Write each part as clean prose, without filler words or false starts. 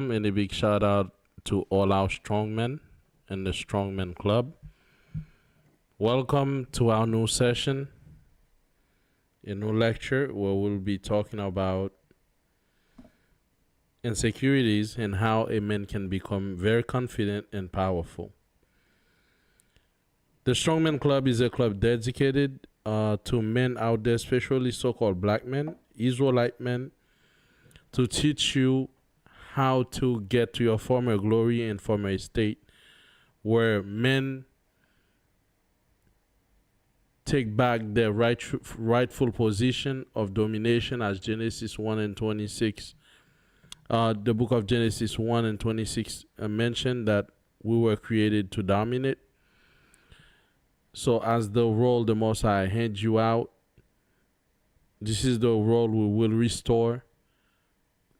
And a big shout out to all our strongmen in the Strongmenclub. Welcome to our new session, a new lecture where we'll be talking about insecurities and how a man can become very confident and powerful. The Strongmenclub is a club dedicated to men out there, especially so called black men, Israelite men, to teach you how to get to your former glory and former estate, where men take back their rightful position of domination, as Genesis 1 and 26. The book of Genesis 1 and 26 mentioned that we were created to dominate. So, as the role the Most High hands you out, this is the role we will restore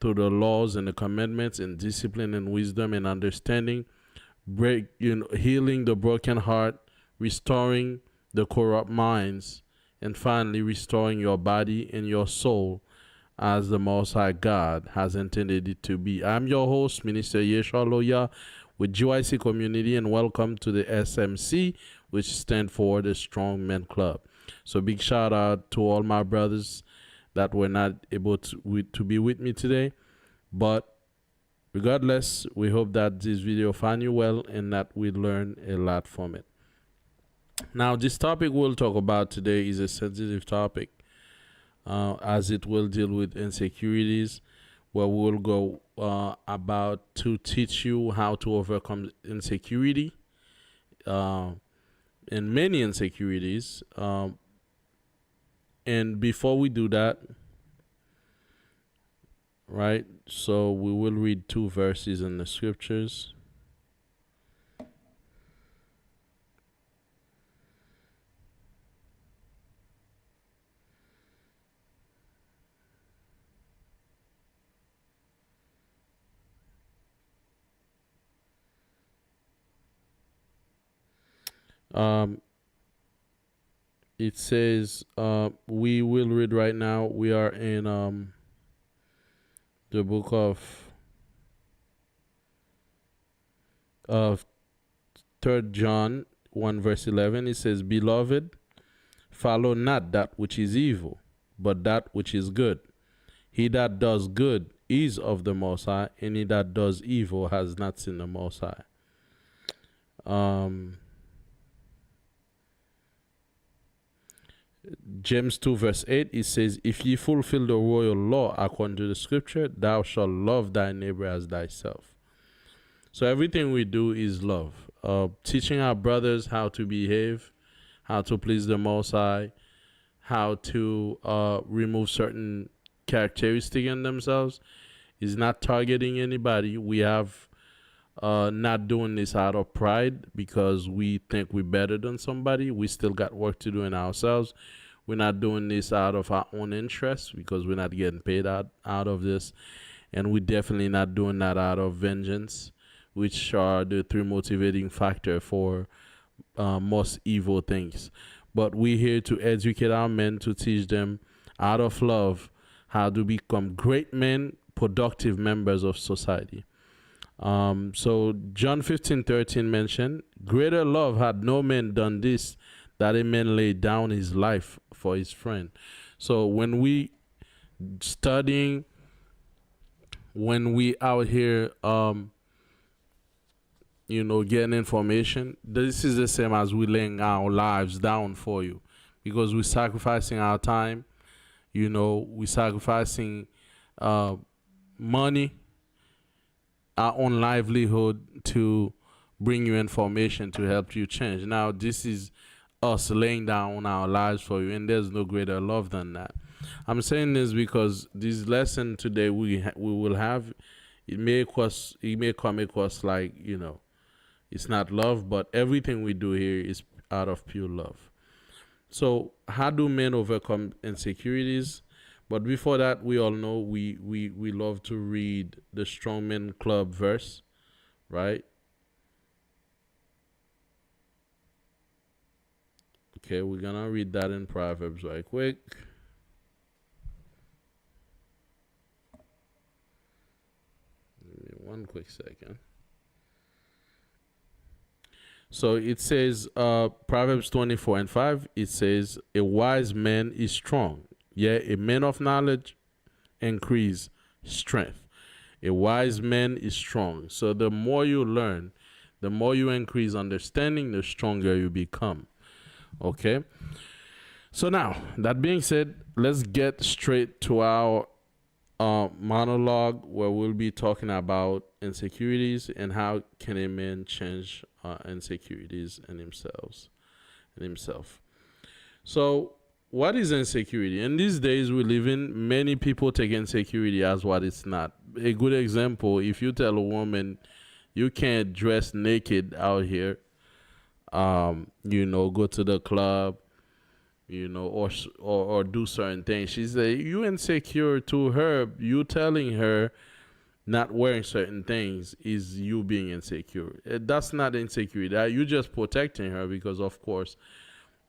through the laws and the commandments and discipline and wisdom and understanding, healing the broken heart, restoring the corrupt minds, and finally restoring your body and your soul as the Most High God has intended it to be. I'm your host, Minister Yeshua Loya with GYC Community, and welcome to the SMC, which stands for the Strongmenclub. So big shout out to all my brothers that were not able to be with me today. But regardless, we hope that this video find you well and that we learn a lot from it. Now, this topic we'll talk about today is a sensitive topic, as it will deal with insecurities, where we'll go about to teach you how to overcome insecurity and many insecurities. And before we do that, right, so we will read two verses in the scriptures. It says, we will read right now. We are in the book of 3rd John 1 verse 11. It says, "Beloved, follow not that which is evil, but that which is good. He that does good is of the Most High, and he that does evil has not seen the Most High." James 2 verse 8, it says, "If ye fulfill the royal law according to the scripture, thou shalt love thy neighbor as thyself." So everything we do is love. Teaching our brothers how to behave, how to please the Most High, how to remove certain characteristics in themselves is not targeting anybody. We have not doing this out of pride because we think we're better than somebody. We still got work to do in ourselves. We're not doing this out of our own interest because we're not getting paid out of this. And we're definitely not doing that out of vengeance, which are the three motivating factors for most evil things. But we're here to educate our men, to teach them out of love how to become great men, productive members of society. So John 15:13 mentioned, "Greater love had no man done this, that a man laid down his life for his friend." So when we studying, when we out here, getting information, this is the same as we laying our lives down for you, because we're sacrificing our time, we're sacrificing money, our own livelihood to bring you information to help you change. Now, this is us laying down our lives for you, and there's no greater love than that. I'm saying this because this lesson today we will have, it may come across like, it's not love, but everything we do here is out of pure love. So how do men overcome insecurities? But before that, we all know we love to read the Strongmenclub verse, right? Okay, we're going to read that in Proverbs right quick. Give me one quick second. So it says, Proverbs 24:5, it says, a wise man is strong. Yeah, a man of knowledge increase strength. A wise man is strong. So the more you learn, the more you increase understanding, the stronger you become. Okay? So now, that being said, let's get straight to our monologue where we'll be talking about insecurities and how can a man change insecurities in himself. So what is insecurity? In these days we live in, many people take insecurity as what it's not. A good example, if you tell a woman you can't dress naked out here, go to the club, or do certain things, she say you insecure. To her, you telling her not wearing certain things is you being insecure. That's not insecurity. You just protecting her because, of course,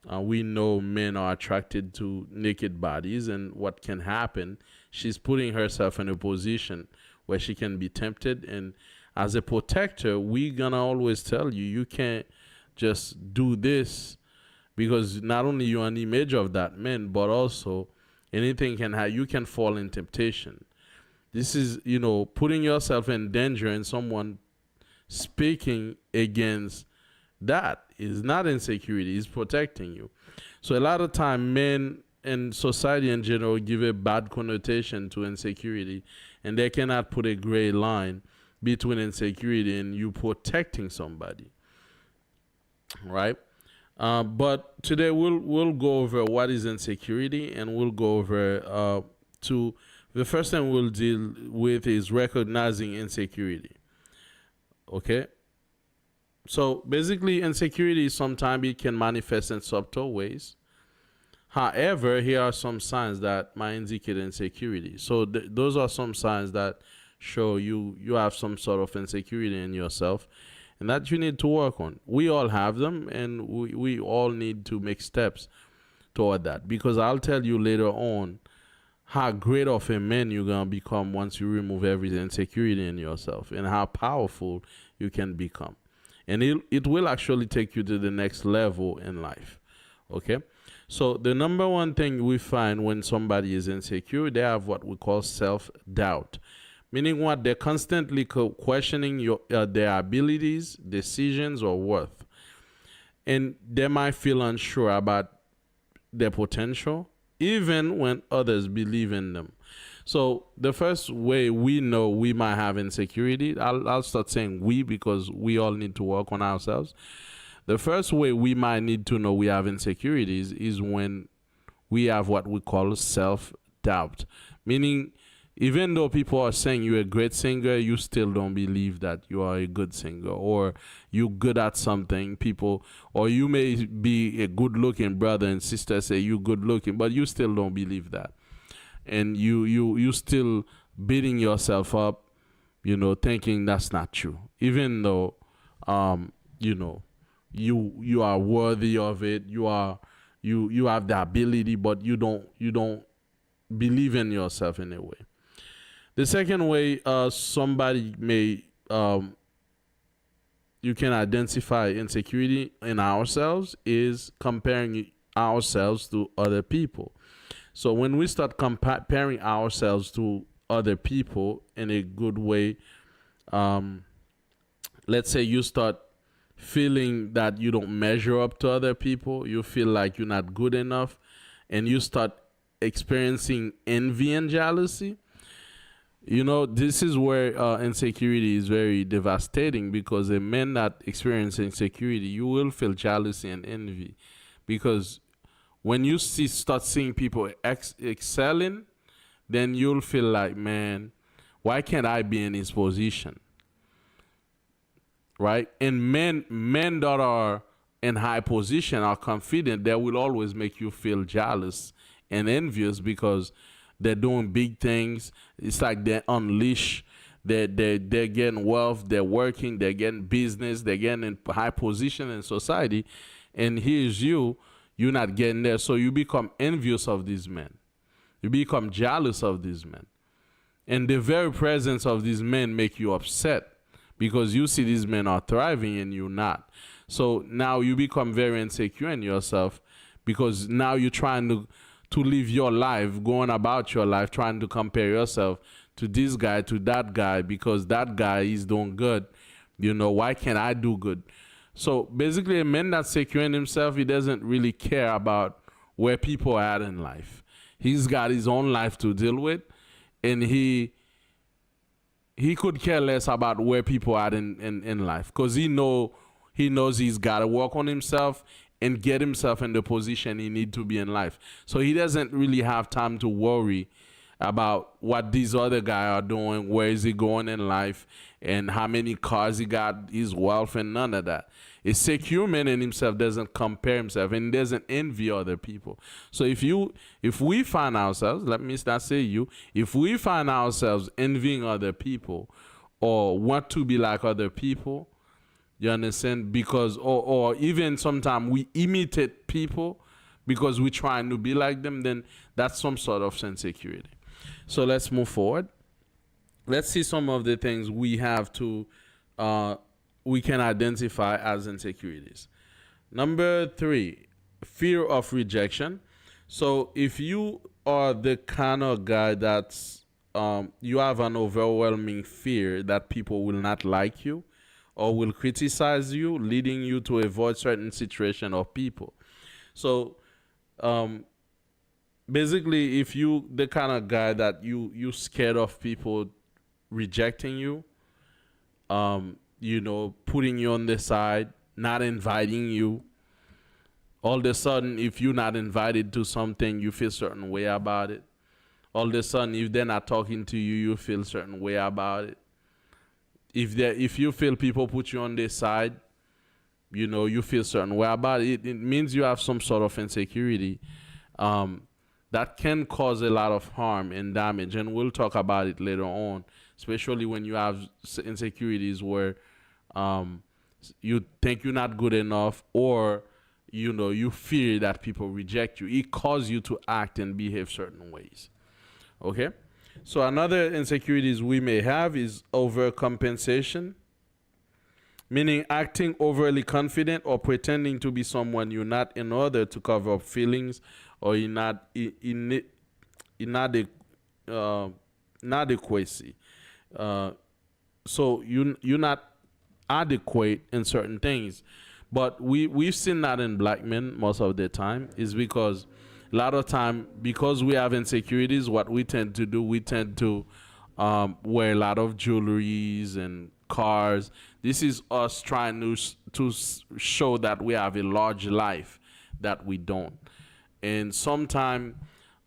we know men are attracted to naked bodies, and what can happen, she's putting herself in a position where she can be tempted. And as a protector, we gonna always tell you, you can't just do this, because not only you're an image of that man, but also anything can have, you can fall in temptation. This is, putting yourself in danger, and someone speaking against that is not insecurity, it's protecting you. So a lot of time men and society in general give a bad connotation to insecurity, and they cannot put a gray line between insecurity and you protecting somebody, right? But today we'll go over what is insecurity, and we'll go over to the first thing we'll deal with is recognizing insecurity. Okay. So basically, insecurity sometimes it can manifest in subtle ways. However, here are some signs that might indicate insecurity. So those are some signs that show you have some sort of insecurity in yourself, and that you need to work on. We all have them, and we all need to make steps toward that, because I'll tell you later on how great of a man you're going to become once you remove every insecurity in yourself, and how powerful you can become. And it will actually take you to the next level in life. Okay? So the number one thing we find when somebody is insecure, they have what we call self-doubt. Meaning what? They're constantly questioning their abilities, decisions, or worth. And they might feel unsure about their potential, even when others believe in them. So the first way we know we might have insecurity, I'll start saying we, because we all need to work on ourselves. The first way we might need to know we have insecurities is when we have what we call self-doubt. Meaning, even though people are saying you're a great singer, you still don't believe that you are a good singer, or you're good at something. Or you may be a good-looking brother and sister say you're good-looking, but you still don't believe that. And you still beating yourself up, thinking that's not true. Even though, you are worthy of it. You have the ability, but you don't believe in yourself in a way. The second way somebody may you can identify insecurity in ourselves is comparing ourselves to other people. So when we start comparing ourselves to other people in a good way, let's say you start feeling that you don't measure up to other people, you feel like you're not good enough, and you start experiencing envy and jealousy. This is where insecurity is very devastating, because a man that experiences insecurity, you will feel jealousy and envy, because when you start seeing people excelling, then you'll feel like, man, why can't I be in his position? Right? And men that are in high position are confident. They will always make you feel jealous and envious, because they're doing big things. It's like they unleash. They're getting wealth. They're working. They're getting business. They're getting in high position in society. And here's you. You're not getting there. So you become envious of these men. You become jealous of these men. And the very presence of these men make you upset because you see these men are thriving and you're not. So now you become very insecure in yourself because now you're trying to live your life, going about your life, trying to compare yourself to this guy, to that guy, because that guy is doing good. You know, why can't I do good? So basically, a man that's secure in himself, he doesn't really care about where people are at in life. He's got his own life to deal with, and he could care less about where people are in life because he knows he's got to work on himself and get himself in the position he need to be in life. So he doesn't really have time to worry about what these other guys are doing, where is he going in life, and how many cars he got, his wealth, and none of that. A secure man in himself doesn't compare himself and doesn't envy other people. So if we find ourselves, let me not say you, if we find ourselves envying other people or want to be like other people, you understand? Because or even sometimes we imitate people because we're trying to be like them, then that's some sort of insecurity. So let's move forward. Let's see some of the things we have to we can identify as insecurities. Number 3, fear of rejection. So if you are the kind of guy that's you have an overwhelming fear that people will not like you or will criticize you, leading you to avoid certain situation or people. So basically, if you the kind of guy that you scared of people rejecting you, putting you on the side, not inviting you. All of a sudden, if you're not invited to something, you feel a certain way about it. All of a sudden, if they're not talking to you, you feel a certain way about it. If you feel people put you on their side, you feel a certain way about it. It means you have some sort of insecurity that can cause a lot of harm and damage. And we'll talk about it later on, especially when you have insecurities where you think you're not good enough, or you fear that people reject you. It causes you to act and behave certain ways. Okay, so another insecurities we may have is overcompensation, meaning acting overly confident or pretending to be someone you're not in order to cover up feelings or inadequacy. So you're not adequate in certain things. But we've seen that in black men most of the time is because a lot of time, because we have insecurities, what we tend to do, we tend to wear a lot of jewelries and cars. This is us trying to show that we have a large life that we don't. And sometimes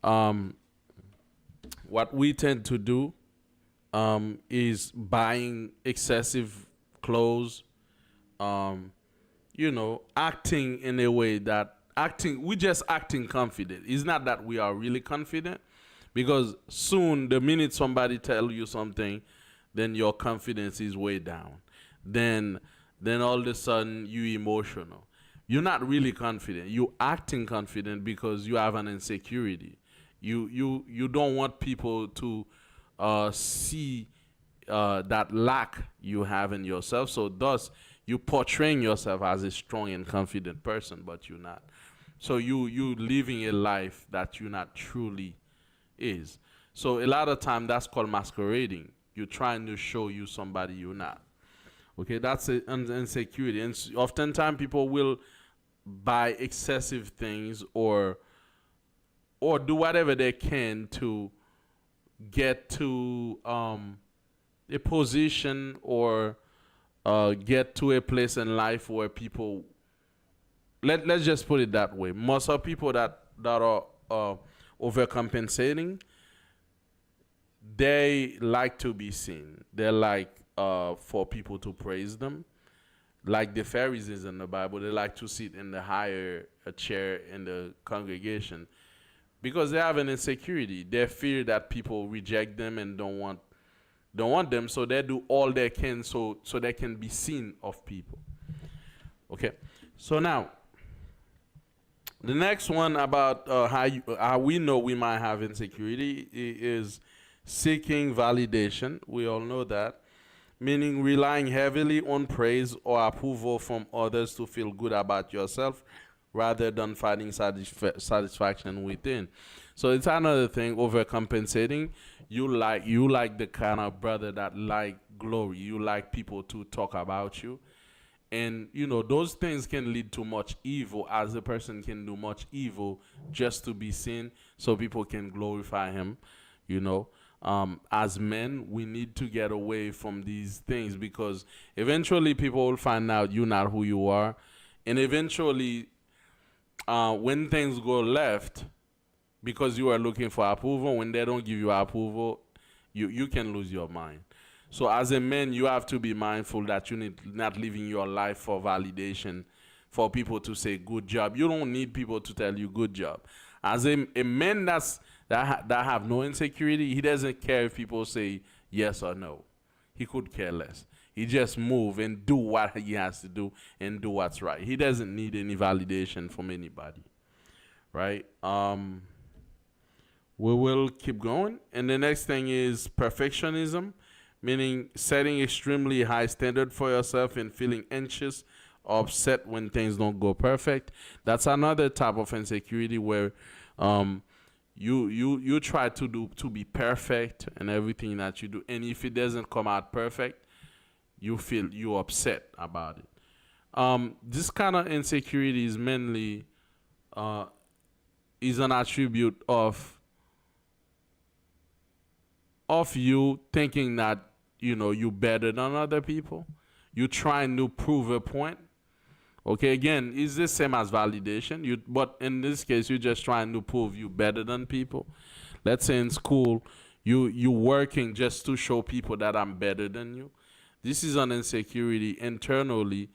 what we tend to do is buying excessive clothes, acting in a way that we just acting confident. It's not that we are really confident, because soon the minute somebody tell you something, then your confidence is way down. Then all of a sudden you emotional. You're not really confident. You acting confident because you have an insecurity. You don't want people to see that lack you have in yourself. So thus you portraying yourself as a strong and confident person, but you're not. So you living a life that you're not truly is. So a lot of time that's called masquerading. You're trying to show you somebody you're not. Okay, that's an insecurity. And oftentimes people will buy excessive things or do whatever they can to get to a position or get to a place in life where people, let's just put it that way. Most of people that are overcompensating, they like to be seen. They like for people to praise them. Like the Pharisees in the Bible, they like to sit in the higher chair in the congregation because they have an insecurity. They fear that people reject them and don't want them, so they do all they can so they can be seen of people. Okay, so now the next one about how we know we might have insecurity is Seeking validation, we all know that, meaning relying heavily on praise or approval from others to feel good about yourself rather than finding satisfaction within. So it's another thing, overcompensating. You like the kind of brother that like glory. You like people to talk about you. And those things can lead to much evil, as a person can do much evil just to be seen so people can glorify him. you know as men, we need to get away from these things, because eventually people will find out you're not who you are. And eventually, when things go left, because you are looking for approval, when they don't give you approval, you can lose your mind. So as a man, you have to be mindful that you need not living your life for validation, for people to say good job. You don't need people to tell you good job. As a man that have no insecurity, he doesn't care if people say yes or no. He could care less. He just move and do what he has to do and do what's right. He doesn't need any validation from anybody, right? We will keep going. And the next thing is perfectionism, meaning setting extremely high standard for yourself and feeling anxious or upset when things don't go perfect. That's another type of insecurity where you try to be perfect in everything that you do, and if it doesn't come out perfect, you upset about it. This kind of insecurity is mainly is an attribute of you thinking that you better than other people. You trying to prove a point. Okay, again, it's the same as validation. But in this case, you're just trying to prove you better than people. Let's say in school, you working just to show people that I'm better than you. This is an insecurity internally.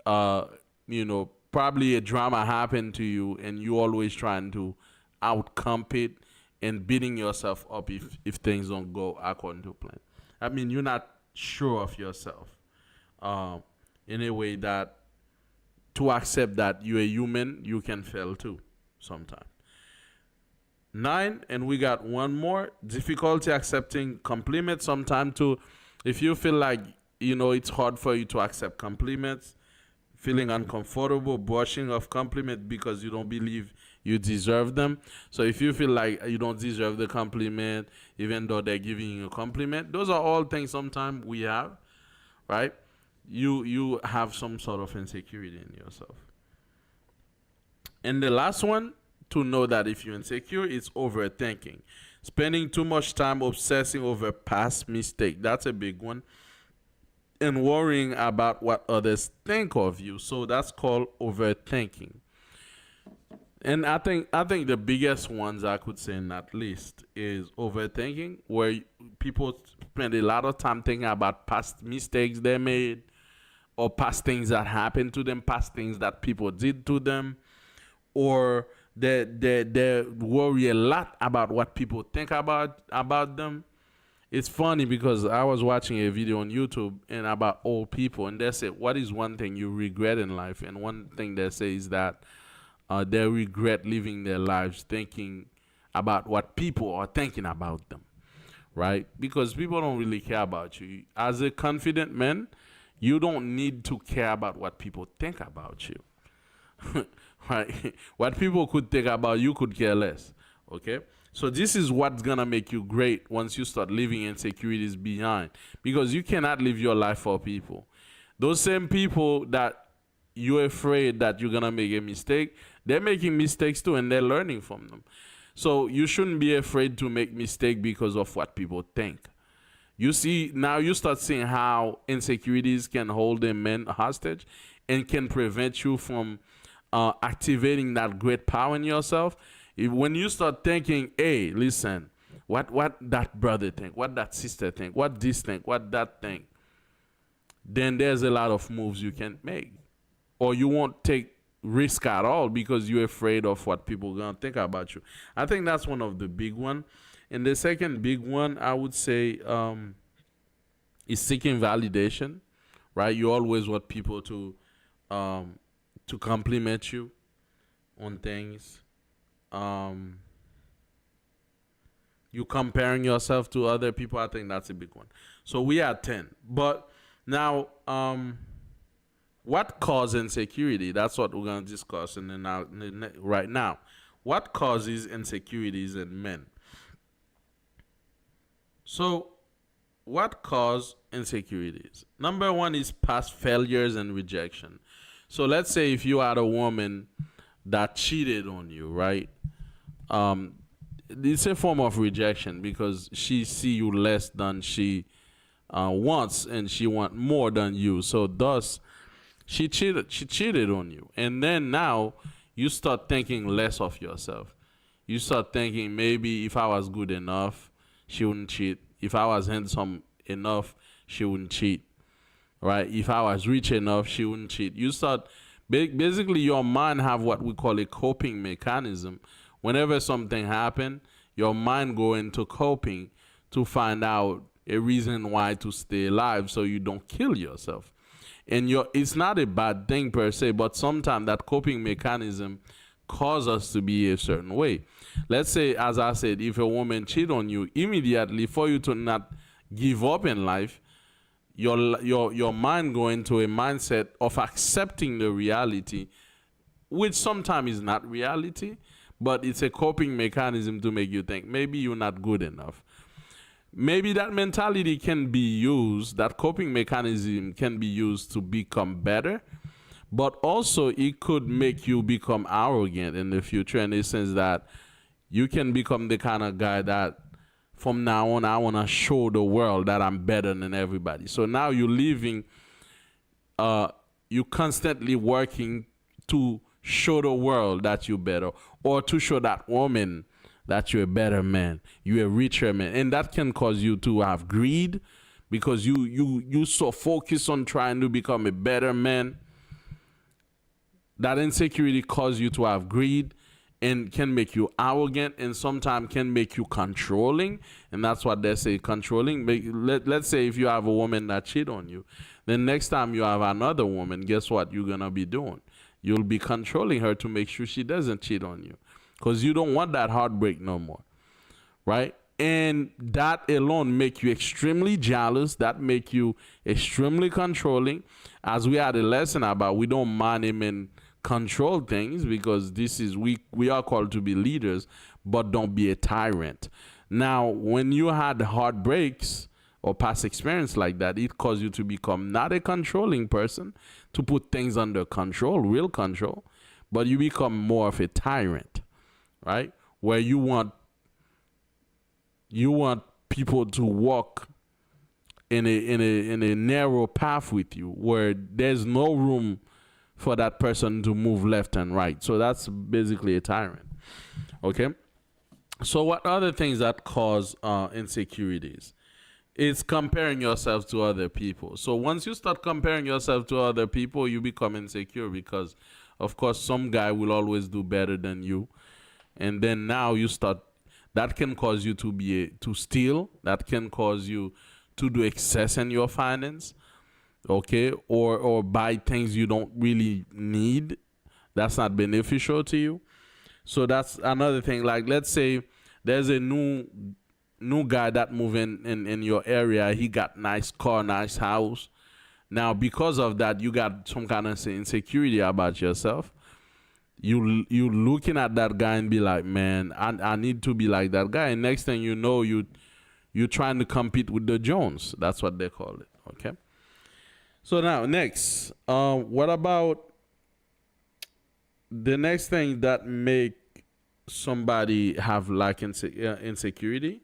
Probably a drama happened to you, and you always trying to outcompete and beating yourself up if things don't go according to plan. I mean, you're not sure of yourself in a way that to accept that you're a human, you can fail too sometimes. 9, and we got one more: difficulty accepting compliments. Sometimes too, if you feel like it's hard for you to accept compliments, feeling uncomfortable brushing off compliment because you don't believe you deserve them. So if you feel like you don't deserve the compliment, even though they're giving you a compliment, those are all things sometimes we have, right? You have some sort of insecurity in yourself. And the last one, to know that if you're insecure, it's overthinking. Spending too much time obsessing over past mistake. That's a big one. And worrying about what others think of you. So that's called overthinking. And I think the biggest ones I could say in that list is overthinking, where people spend a lot of time thinking about past mistakes they made, or past things that happened to them, past things that people did to them, or they worry a lot about what people think about them. It's funny because I was watching a video on YouTube and about old people, and they said, what is one thing you regret in life? And one thing they say is that they regret living their lives thinking about what people are thinking about them, right? Because people don't really care about you. As a confident man, you don't need to care about what people think about you, right? What people could think about you could care less, okay? So this is what's gonna make you great once you start leaving insecurities behind, because you cannot live your life for people. Those same people that you're afraid that you're gonna make a mistake, they're making mistakes too, and they're learning from them. So you shouldn't be afraid to make mistakes because of what people think. You see, now you start seeing how insecurities can hold a man hostage and can prevent you from activating that great power in yourself. When you start thinking, hey, listen, what that brother think, what that sister think, what this think, what that think, then there's a lot of moves you can make. Or you won't take risk at all because you're afraid of what people are going to think about you. I think that's one of the big one. And the second big one, I would say, is seeking validation, right? You always want people to compliment you on things. You comparing yourself to other people, I think that's a big one. So we are 10. But now, what causes insecurity? That's what we're going to discuss right now. What causes insecurities in men? So, what causes insecurities? Number one is past failures and rejection. So let's say if you had a woman that cheated on you, right? It's a form of rejection because she see you less than she wants, and she want more than you. So thus, she cheated on you, and then now you start thinking less of yourself. You start thinking, maybe if I was good enough, she wouldn't cheat. If I was handsome enough, she wouldn't cheat. Right? If I was rich enough, she wouldn't cheat. You start, basically your mind have what we call a coping mechanism. Whenever something happen, your mind go into coping to find out a reason why to stay alive so you don't kill yourself. And it's not a bad thing per se, but sometimes that coping mechanism cause us to be a certain way. Let's say, as I said, if a woman cheat on you, immediately for you to not give up in life, your mind go into a mindset of accepting the reality, which sometimes is not reality, but it's a coping mechanism to make you think maybe you're not good enough. Maybe that mentality can be used, that coping mechanism can be used to become better, but also it could make you become arrogant in the future, in the sense that you can become the kind of guy that from now on I want to show the world that I'm better than everybody. So now you're living, you constantly working to show the world that you're better, or to show that woman that you're a better man, you're a richer man. And that can cause you to have greed, because you so focused on trying to become a better man. That insecurity causes you to have greed and can make you arrogant, and sometimes can make you controlling. And that's what they say, controlling. Let's say if you have a woman that cheat on you, then next time you have another woman, guess what you're going to be doing? You'll be controlling her to make sure she doesn't cheat on you, because you don't want that heartbreak no more, right? And that alone make you extremely jealous. That make you extremely controlling. As we had a lesson about, we don't mind and control things, because this is, we are called to be leaders, but don't be a tyrant. Now, when you had heartbreaks or past experience like that, it caused you to become not a controlling person, to put things under control, real control, but you become more of a tyrant, right? Where you want people to walk in a narrow path with you, where there's no room for that person to move left and right. So that's basically a tyrant. Okay. So what other things that cause insecurities? It's comparing yourself to other people. So once you start comparing yourself to other people, you become insecure, because of course some guy will always do better than you. And then now you start, that can cause you to steal. That can cause you to do excess in your finance. Okay, or buy things you don't really need. That's not beneficial to you. So that's another thing. Like, let's say there's a new guy that move in your area. He got nice car, nice house. Now, because of that, you got some kind of insecurity about yourself. You looking at that guy and be like, man, I need to be like that guy. And next thing you know, you're trying to compete with the Jones. That's what they call it. Okay. So now, next, what about the next thing that make somebody have like insecurity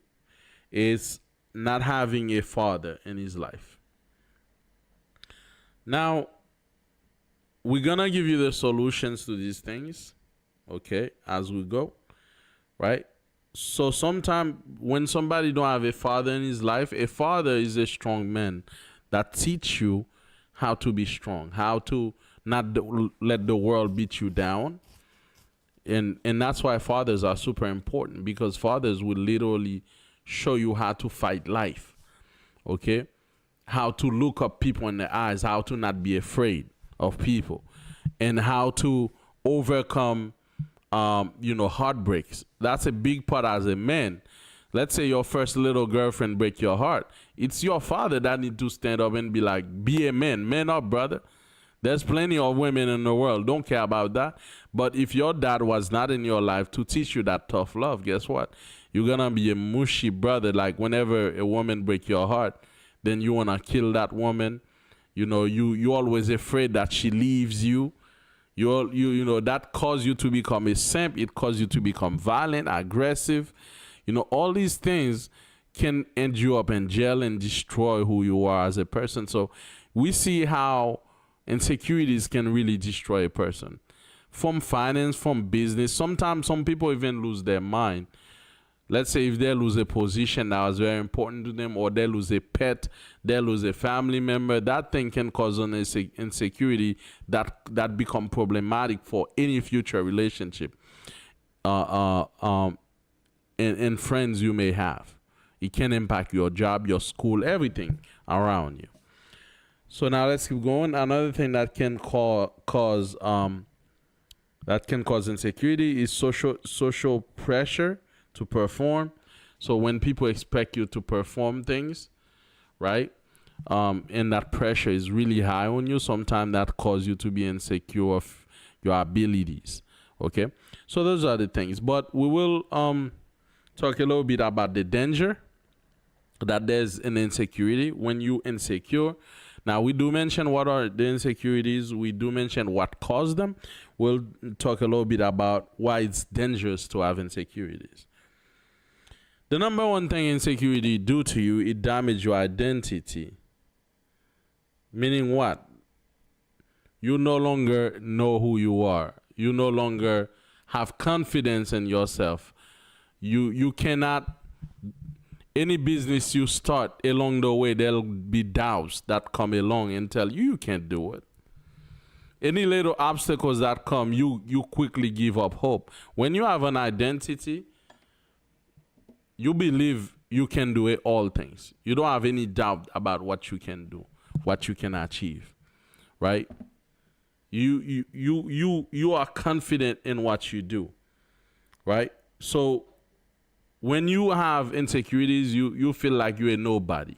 is not having a father in his life. Now, we're going to give you the solutions to these things, okay, as we go, right? So sometimes when somebody don't have a father in his life, a father is a strong man that teach you how to be strong, how to not let the world beat you down. And that's why fathers are super important, because fathers will literally show you how to fight life, okay? How to look up people in the eyes, how to not be afraid of people, and how to overcome, heartbreaks. That's a big part as a man. Let's say your first little girlfriend break your heart. It's your father that need to stand up and be like, be a man. Man up, brother. There's plenty of women in the world. Don't care about that. But if your dad was not in your life to teach you that tough love, guess what? You're going to be a mushy brother. Like whenever a woman break your heart, then you want to kill that woman. You know, you always afraid that she leaves you. You know, that cause you to become a simp. It cause you to become violent, aggressive. You know, all these things can end you up in jail and destroy who you are as a person. So we see how insecurities can really destroy a person. From finance, from business. Sometimes some people even lose their mind. Let's say if they lose a position that was very important to them, or they lose a pet, they lose a family member, that thing can cause an insecurity that become problematic for any future relationship and friends you may have. It can impact your job, your school, everything around you. So now let's keep going. Another thing that can cause insecurity is social pressure to perform. So when people expect you to perform things, right? And that pressure is really high on you, sometimes that causes you to be insecure of your abilities. Okay? So those are the things. But we will talk a little bit about the danger that there's an insecurity when you insecure. Now, we do mention what are the insecurities. We do mention what caused them. We'll talk a little bit about why it's dangerous to have insecurities. The number one thing insecurity do to you, it damages your identity. Meaning what? You no longer know who you are. You no longer have confidence in yourself. You cannot, any business you start along the way, there'll be doubts that come along and tell you can't do it. Any little obstacles that come, you quickly give up hope. When you have an identity, you believe you can do it, all things. You don't have any doubt about what you can do, what you can achieve, right? You are confident in what you do, right? So when you have insecurities, you feel like you're a nobody.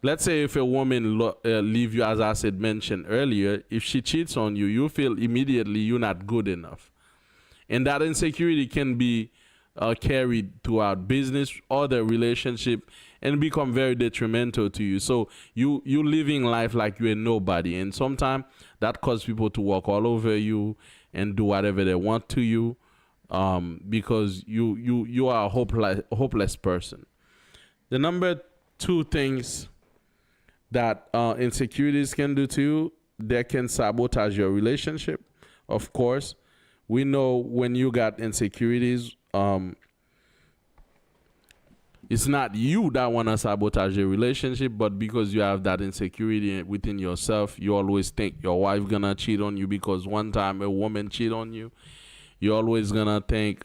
Let's say if a woman leave you, as I said, mentioned earlier, if she cheats on you, you feel immediately you're not good enough. And that insecurity can be carried throughout business or the relationship and become very detrimental to you. So you living life like you're a nobody. And sometimes that causes people to walk all over you and do whatever they want to you. Because you are a hopeless person. The number two things that insecurities can do to you, they can sabotage your relationship. Of course, we know when you got insecurities, it's not you that want to sabotage your relationship, but because you have that insecurity within yourself, you always think your wife gonna cheat on you because one time a woman cheat on you. You're always gonna think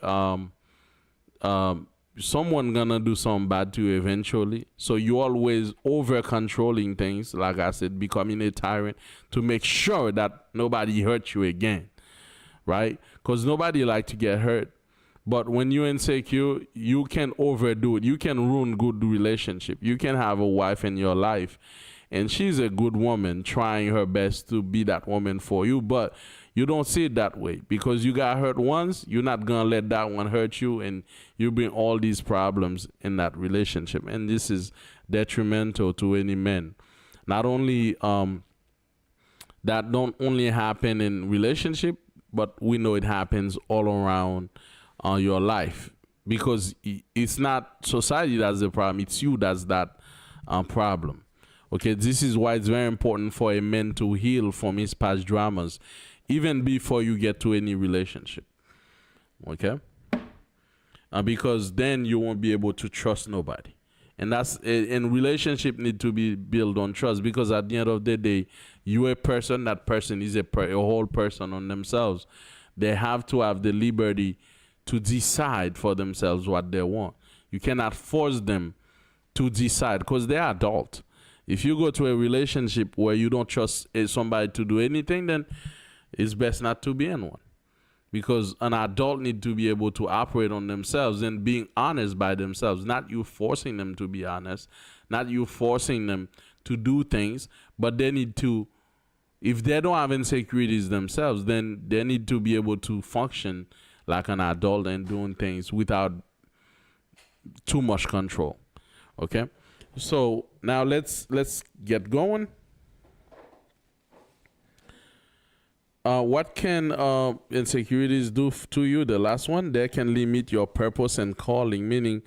someone gonna do something bad to you eventually. So you always over controlling things, like I said, becoming a tyrant to make sure that nobody hurts you again, right? Because nobody like to get hurt. But when you're insecure, you can overdo it. You can ruin good relationship. You can have a wife in your life, and she's a good woman trying her best to be that woman for you, but you don't see it that way because you got hurt once. You're not going to let that one hurt you, and you bring all these problems in that relationship. And this is detrimental to any man. Not only that don't only happen in relationship, but we know it happens all around your life because it's not society that's the problem. It's you that's that problem. Okay, this is why it's very important for a man to heal from his past dramas even before you get to any relationship. Okay? Because then you won't be able to trust nobody. And relationship need to be built on trust because at the end of the day, you're a person, that person is a whole person on themselves. They have to have the liberty to decide for themselves what they want. You cannot force them to decide because they're adult. If you go to a relationship where you don't trust somebody to do anything, then it's best not to be in one. because an adult need to be able to operate on themselves and being honest by themselves, not you forcing them to be honest, not you forcing them to do things, but they need to, if they don't have insecurities themselves, then they need to be able to function like an adult and doing things without too much control. Okay, so now let's get going. What can insecurities do to you? The last one, they can limit your purpose and calling. Meaning,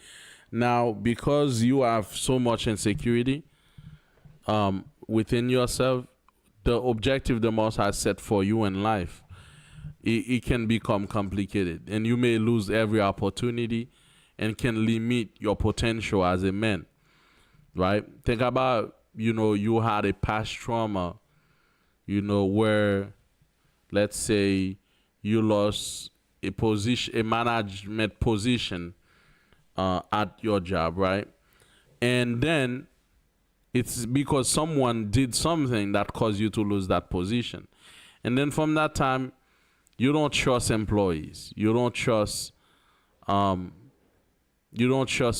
now because you have so much insecurity within yourself, the objective the Most High set for you in life, it can become complicated, and you may lose every opportunity, and can limit your potential as a man. Right? Think about, you had a past trauma, where, let's say, you lost a management position at your job, right? And then it's because someone did something that caused you to lose that position. And then from that time, you don't trust employees. You don't trust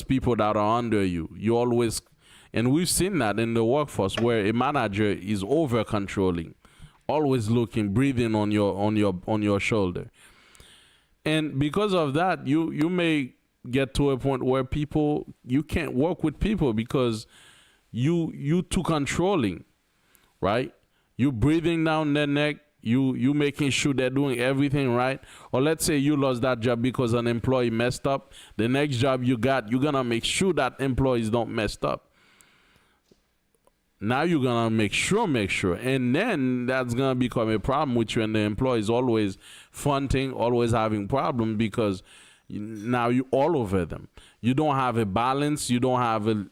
people that are under you. You always, and we've seen that in the workforce where a manager is over controlling, always looking, breathing on your shoulder. And because of that, you may get to a point where you can't work with people because you too controlling, right? You breathing down their neck, you making sure they're doing everything right. Or let's say you lost that job because an employee messed up. The next job you got, you're gonna make sure that employees don't mess up. Now you're gonna make sure, and then that's gonna become a problem with you, and the employee is always fronting, always having problems because now you all over them. You don't have a balance. You don't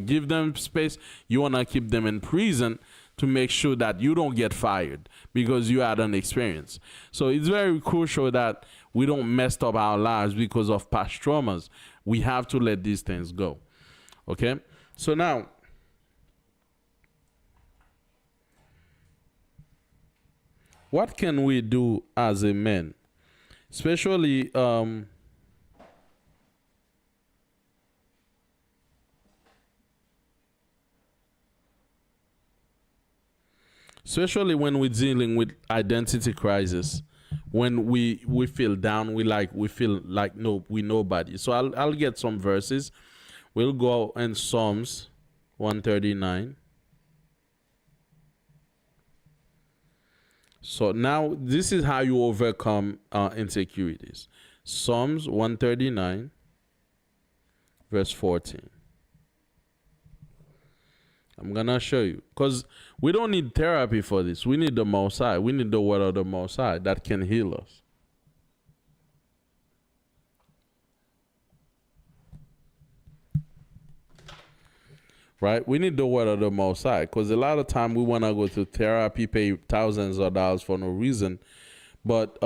give them space. You wanna keep them in prison to make sure that you don't get fired because you had an experience. So it's very crucial that we don't mess up our lives because of past traumas. We have to let these things go. Okay, so now, what can we do as a man? Especially when we're dealing with identity crisis, when we feel down, we feel like we nobody. So I'll get some verses. We'll go in Psalms 139. So now this is how you overcome insecurities. Psalms 139, verse 14. I'm going to show you. Because we don't need therapy for this. We need the Most High. We need the word of the Most High that can heal us. Right? We need the word of the Most High. Because a lot of time we want to go to therapy, pay thousands of dollars for no reason. But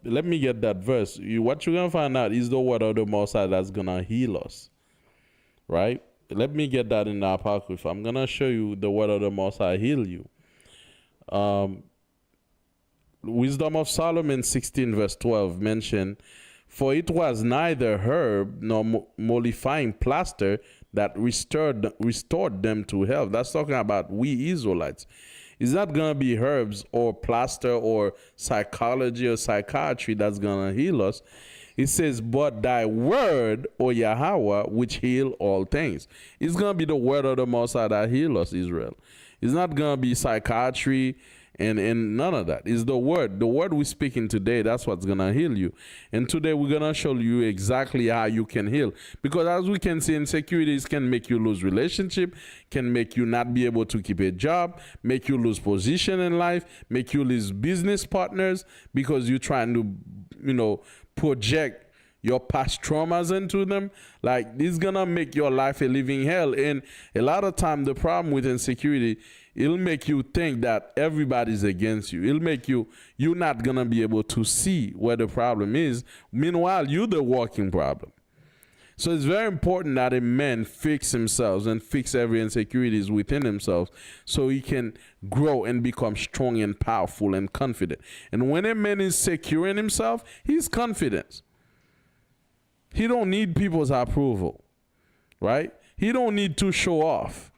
let me get that verse. What you're going to find out is the word of the Most High that's going to heal us. Right? Let me get that in the Apocrypha. I'm going to show you the word of the Most High heal you. Wisdom of Solomon 16 verse 12 mentioned, for it was neither herb nor mollifying plaster that restored them to health. That's talking about we Israelites. It's not going to be herbs or plaster or psychology or psychiatry that's going to heal us. It says, but thy word, O Yahweh, which heal all things. It's going to be the word of the Most High that heal us, Israel. It's not going to be psychiatry and none of that. It's the word. The word we're speaking today, that's what's going to heal you. And today we're going to show you exactly how you can heal. Because as we can see, insecurities can make you lose relationship, can make you not be able to keep a job, make you lose position in life, make you lose business partners because you're trying to, project your past traumas into them. Like, this is gonna make your life a living hell. And a lot of time, the problem with insecurity, it'll make you think that everybody's against you. It'll make you're not gonna be able to see where the problem is. Meanwhile, you're the walking problem. So it's very important that a man fix himself and fix every insecurities within himself so he can grow and become strong and powerful and confident. And when a man is secure in himself, he's confident. He don't need people's approval, right? He don't need to show off.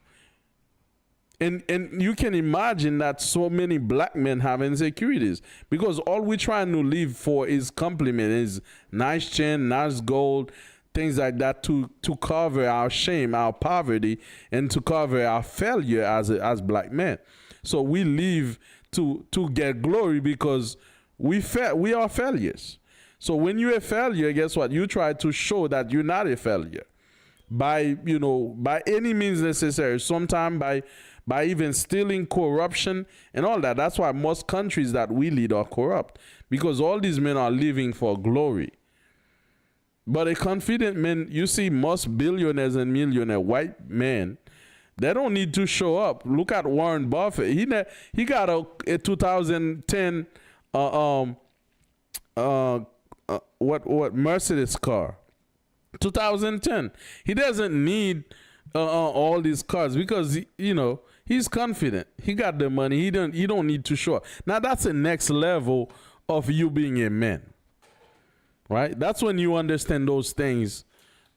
And you can imagine that so many black men have insecurities because all we're trying to live for is compliment, is nice chin, nice gold, things like that to cover our shame, our poverty, and to cover our failure as black men. So we live to get glory because we are failures. So when you're a failure, guess what? You try to show that you're not a failure by any means necessary. Sometimes by even stealing, corruption, and all that. That's why most countries that we lead are corrupt, because all these men are living for glory. But a confident man, you see most billionaires and millionaire white men, they don't need to show up. Look at Warren Buffett. He got a 2010 what Mercedes car. 2010. He doesn't need all these cars because he's confident. He got the money. He don't need to show up. Now that's the next level of you being a man. Right? That's when you understand those things.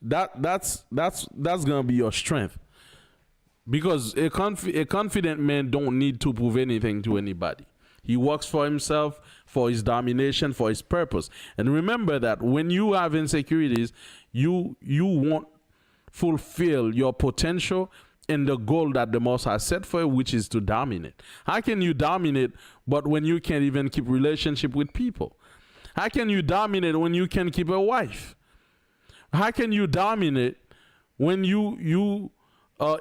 That's gonna be your strength. Because a confident man don't need to prove anything to anybody. He works for himself, for his domination, for his purpose. And remember that when you have insecurities, you won't fulfill your potential and the goal that the Most High set for you, which is to dominate. How can you dominate, but when you can't even keep relationship with people? How can you dominate when you can't keep a wife? How can you dominate when you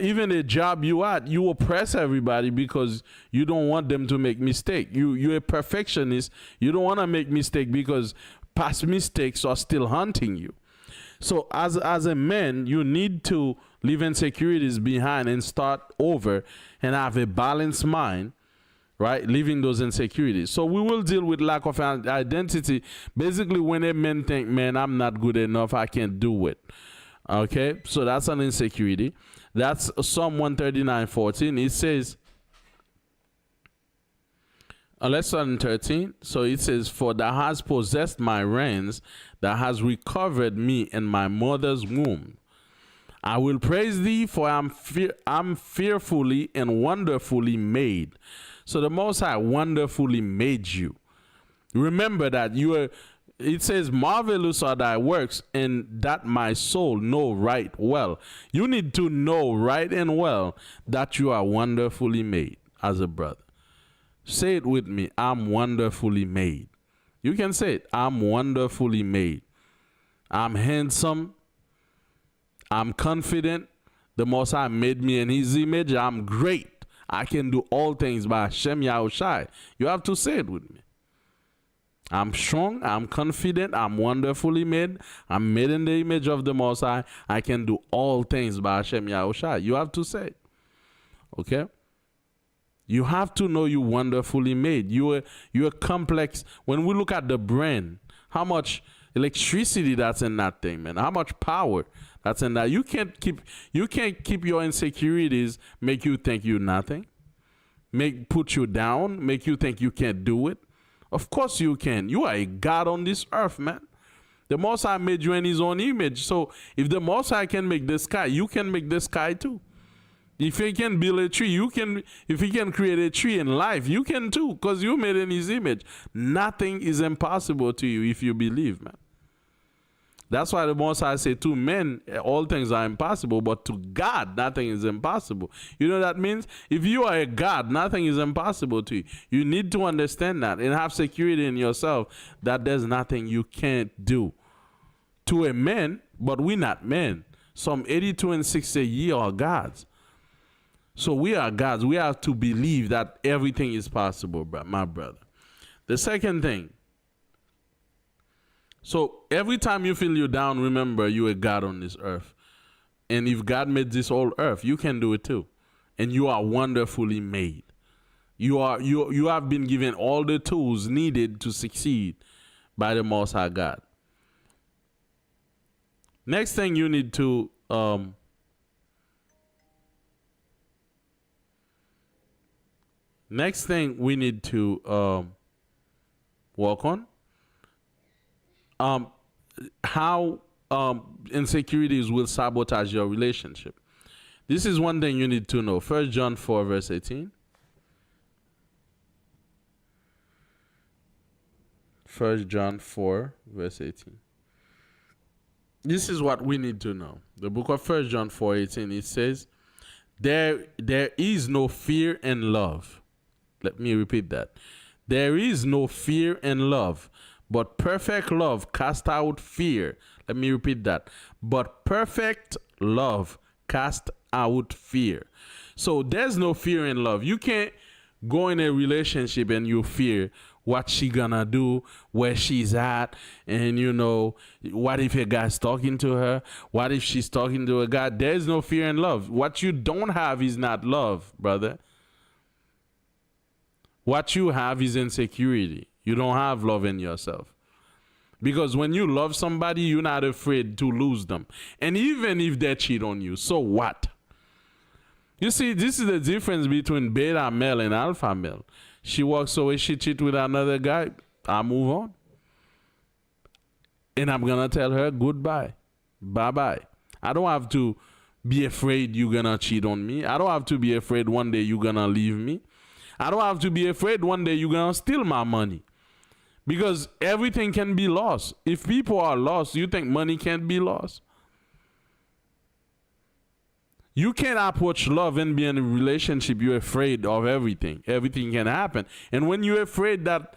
even a job you at, you oppress everybody because you don't want them to make mistake. You're a perfectionist. You don't want to make mistake because past mistakes are still haunting you. So as a man, you need to leave insecurities behind and start over and have a balanced mind, right? Leaving those insecurities. So we will deal with lack of identity. Basically, when a man think, man, I'm not good enough, I can't do it. Okay, so that's an insecurity. That's Psalm 139:14. It says, let's start in 13. So it says, for thou hast possessed my reins, thou hast recovered me in my mother's womb. I will praise thee, for I'm fearfully and wonderfully made. So the Most High wonderfully made you. Remember that it says, marvelous are thy works, and that my soul know right well. You need to know right and well that you are wonderfully made as a brother. Say it with me. I'm wonderfully made. You can say it. I'm wonderfully made. I'm handsome. I'm confident. The Most High made me in his image. I'm great. I can do all things by Hashem Yahushai. You have to say it with me. I'm strong, I'm confident, I'm wonderfully made, I'm made in the image of the Most High. I can do all things by Hashem Yahushai. You have to say it. Okay? You have to know you're wonderfully made. You're complex. When we look at the brain, how much electricity that's in that thing, man. How much power that's in that. You can't keep your insecurities make you think you're nothing. Put you down, make you think you can't do it. Of course you can. You are a God on this earth, man. The Most High made you in his own image. So if the Most High can make the sky, you can make the sky too. If he can build a tree, you can. If he can create a tree in life, you can too, because you made in his image. Nothing is impossible to you if you believe, man. That's why the Most High say to men, all things are impossible, but to God, nothing is impossible. You know what that means? If you are a God, nothing is impossible to you. You need to understand that and have security in yourself that there's nothing you can't do. To a man, but we're not men. Some 82 and 60 years are gods. So we are gods. We have to believe that everything is possible, my brother. The second thing, so every time you feel you're down, remember you're a God on this earth. And if God made this whole earth, you can do it too. And you are wonderfully made. You have been given all the tools needed to succeed by the Most High God. Next thing you need to next thing we need to work on, how insecurities will sabotage your relationship. This is one thing you need to know. 1 John 4 verse 18. 1 John 4 verse 18. This is what we need to know. The book of 1 John 4:18, it says, there is no fear in love. Let me repeat that. There is no fear in love, but perfect love casts out fear. Let me repeat that. But perfect love casts out fear. So there's no fear in love. You can't go in a relationship and you fear what she gonna do, where she's at, and what if a guy's talking to her? What if she's talking to a guy? There's no fear in love. What you don't have is not love, brother. What you have is insecurity. You don't have love in yourself. Because when you love somebody, you're not afraid to lose them. And even if they cheat on you, so what? You see, this is the difference between beta male and alpha male. She walks away, she cheats with another guy, I move on. And I'm going to tell her goodbye. Bye-bye. I don't have to be afraid you're going to cheat on me. I don't have to be afraid one day you're going to leave me. I don't have to be afraid one day you're going to steal my money. Because everything can be lost. If people are lost, you think money can't be lost? You can't approach love and be in a relationship. You're afraid of everything. Everything can happen. And when you're afraid that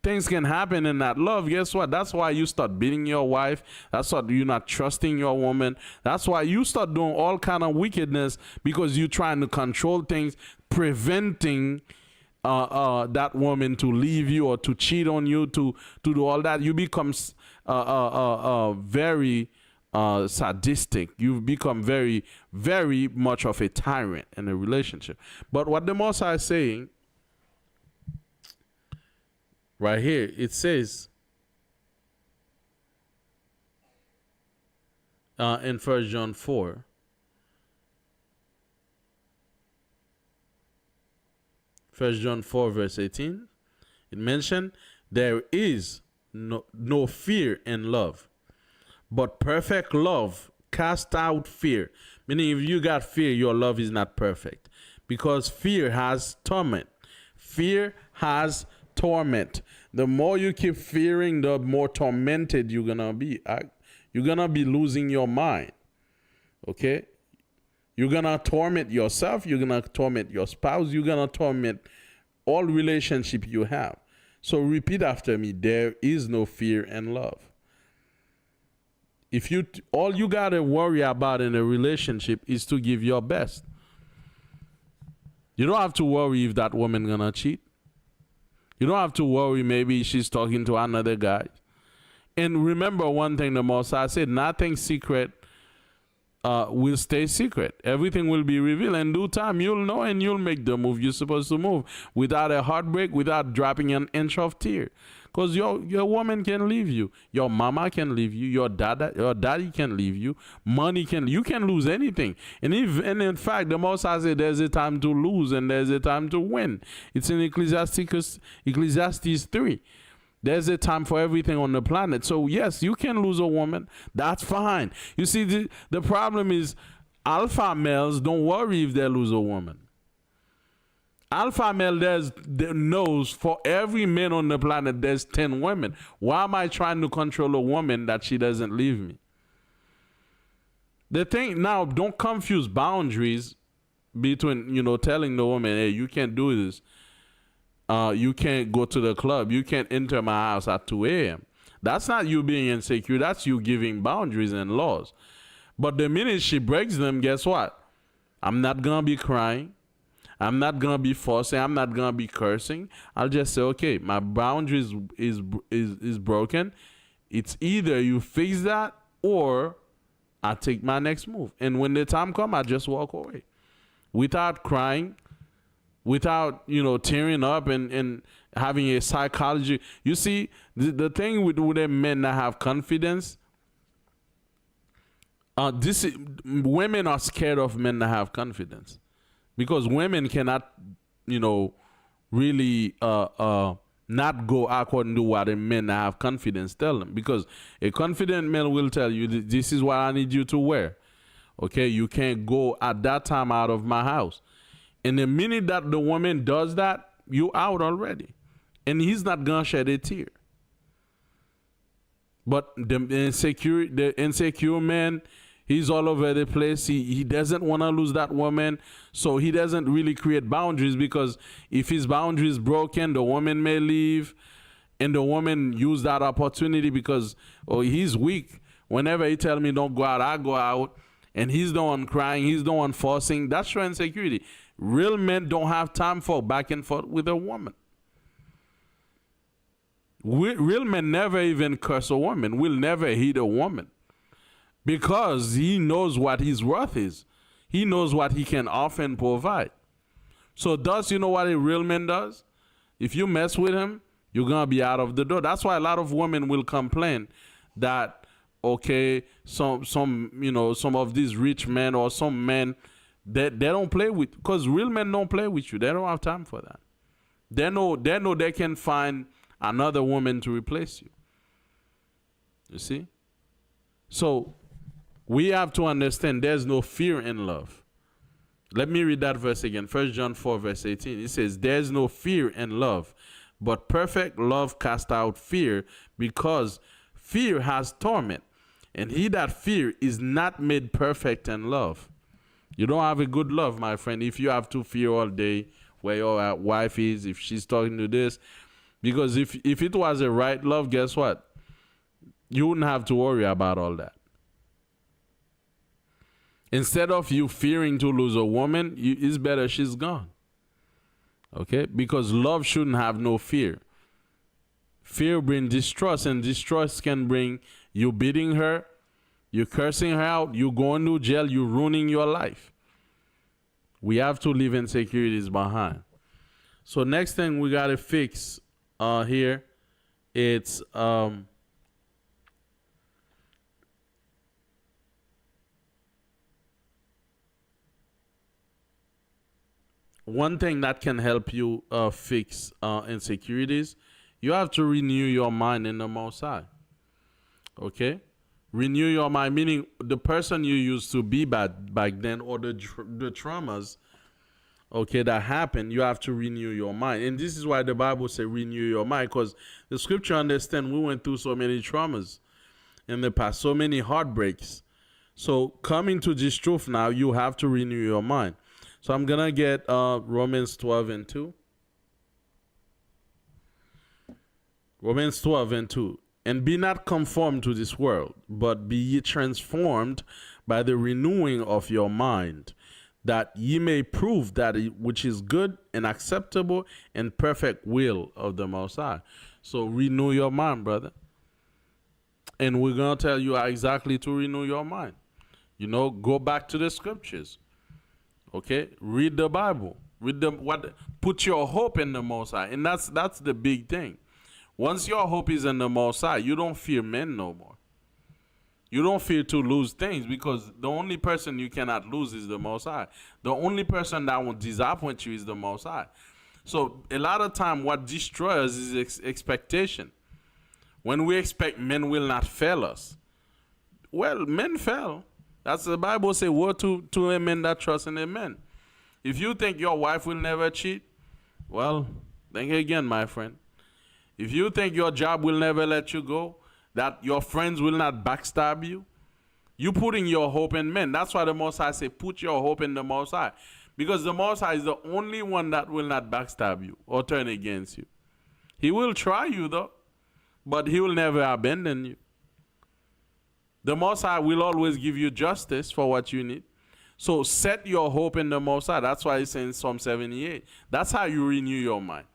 things can happen in that love, guess what? That's why you start beating your wife. That's why you're not trusting your woman. That's why you start doing all kind of wickedness, because you're trying to control things, preventing that woman to leave you or to cheat on you, to do all that. You become very sadistic. You've become very, very much of a tyrant in a relationship. But what the Most High is saying right here, it says in 1 John 4, verse 18, it mentioned there is no fear in love, but perfect love casts out fear. Meaning, if you got fear, your love is not perfect, because fear has torment. Fear has torment. The more you keep fearing, the more tormented you're gonna be. You're gonna be losing your mind. Okay? You're gonna torment yourself. You're gonna torment your spouse. You're gonna torment all relationship you have. So repeat after me. There is no fear in love. If all you gotta worry about in a relationship is to give your best. You don't have to worry if that woman gonna cheat. You don't have to worry maybe she's talking to another guy. And remember one thing the Most High said, nothing secret will stay secret. Everything will be revealed. In due time, you'll know and you'll make the move you're supposed to move, without a heartbreak, without dropping an inch of tear. Because your woman can leave you. Your mama can leave you. Your daddy can leave you. Money you can lose anything. And in fact, the Most High said there's a time to lose and there's a time to win. It's in Ecclesiastes 3. There's a time for everything on the planet. So yes, you can lose a woman. That's fine. You see, the problem is alpha males don't worry if they lose a woman. Alpha male knows for every man on the planet, there's 10 women. Why am I trying to control a woman that she doesn't leave me? The thing now, don't confuse boundaries between, telling the woman, hey, you can't do this. You can't go to the club. You can't enter my house at 2 a.m. That's not you being insecure. That's you giving boundaries and laws. But the minute she breaks them, guess what? I'm not going to be crying. I'm not going to be forcing. I'm not going to be cursing. I'll just say, okay, my boundaries is broken. It's either you fix that or I take my next move. And when the time comes, I just walk away. Without crying, without, tearing up and having a psychology. You see, the thing with the men that have confidence, Women are scared of men that have confidence, because women cannot, you know, really not go according to what a man that have confidence tell them, because a confident man will tell you, this is what I need you to wear. Okay, you can't go at that time out of my house. And the minute that the woman does that, you out already, and he's not gonna shed a tear. But the insecure man, he's all over the place. He doesn't want to lose that woman, so he doesn't really create boundaries, because if his boundaries broken, the woman may leave, and the woman use that opportunity because, oh, he's weak. Whenever he tell me don't go out, I go out, and he's the one crying, he's the one forcing. That's your insecurity. Real men don't have time for back and forth with a woman. Real men never even curse a woman. Will never hit a woman, because he knows what his worth is. He knows what he can offer and provide. So you know what a real man does? If you mess with him, you're going to be out of the door. That's why a lot of women will complain that, okay, some of these rich men or some men, they don't play with, because real men don't play with you. They don't have time for that. They know they can find another woman to replace you. You see? So we have to understand there's no fear in love. Let me read that verse again. 1 John 4 verse 18. It says, there's no fear in love, but perfect love casts out fear, because fear has torment. And he that fear is not made perfect in love. You don't have a good love, my friend, if you have to fear all day where your wife is, if she's talking to this. Because if it was a right love, guess what? You wouldn't have to worry about all that. Instead of you fearing to lose a woman, it's better she's gone. Okay? Because love shouldn't have no fear. Fear brings distrust, and distrust can bring you beating her, you cursing her out, you going to jail, you ruining your life. We have to leave insecurities behind. So next thing we got to fix here, it's one thing that can help you fix insecurities. You have to renew your mind in the Most High. Okay? Renew your mind, meaning the person you used to be back then, or the traumas, okay, that happened, you have to renew your mind. And this is why the Bible says renew your mind, because the scripture understand we went through so many traumas in the past, so many heartbreaks. So coming to this truth now, you have to renew your mind. So I'm going to get Romans 12 and 2. Romans 12 and 2. And be not conformed to this world, but be ye transformed by the renewing of your mind, that ye may prove that which is good and acceptable and perfect will of the Most High. So renew your mind, brother. And we're going to tell you how exactly to renew your mind. You know, go back to the scriptures. Okay? Read the Bible. Put your hope in the Most High. And that's the big thing. Once your hope is in the Most High, you don't fear men no more. You don't fear to lose things, because the only person you cannot lose is the Most High. The only person that will disappoint you is the Most High. So a lot of time what destroys is expectation. When we expect men will not fail us. Well, men fail. That's the Bible say, woe to a man that trusts in a man. If you think your wife will never cheat, well, think again, my friend. If you think your job will never let you go, that your friends will not backstab you, you putting your hope in men. That's why the Most High say, put your hope in the Most High. Because the Most High is the only one that will not backstab you or turn against you. He will try you though, but he will never abandon you. The Most High will always give you justice for what you need. So set your hope in the Most High. That's why it's in Psalm 78. That's how you renew your mind.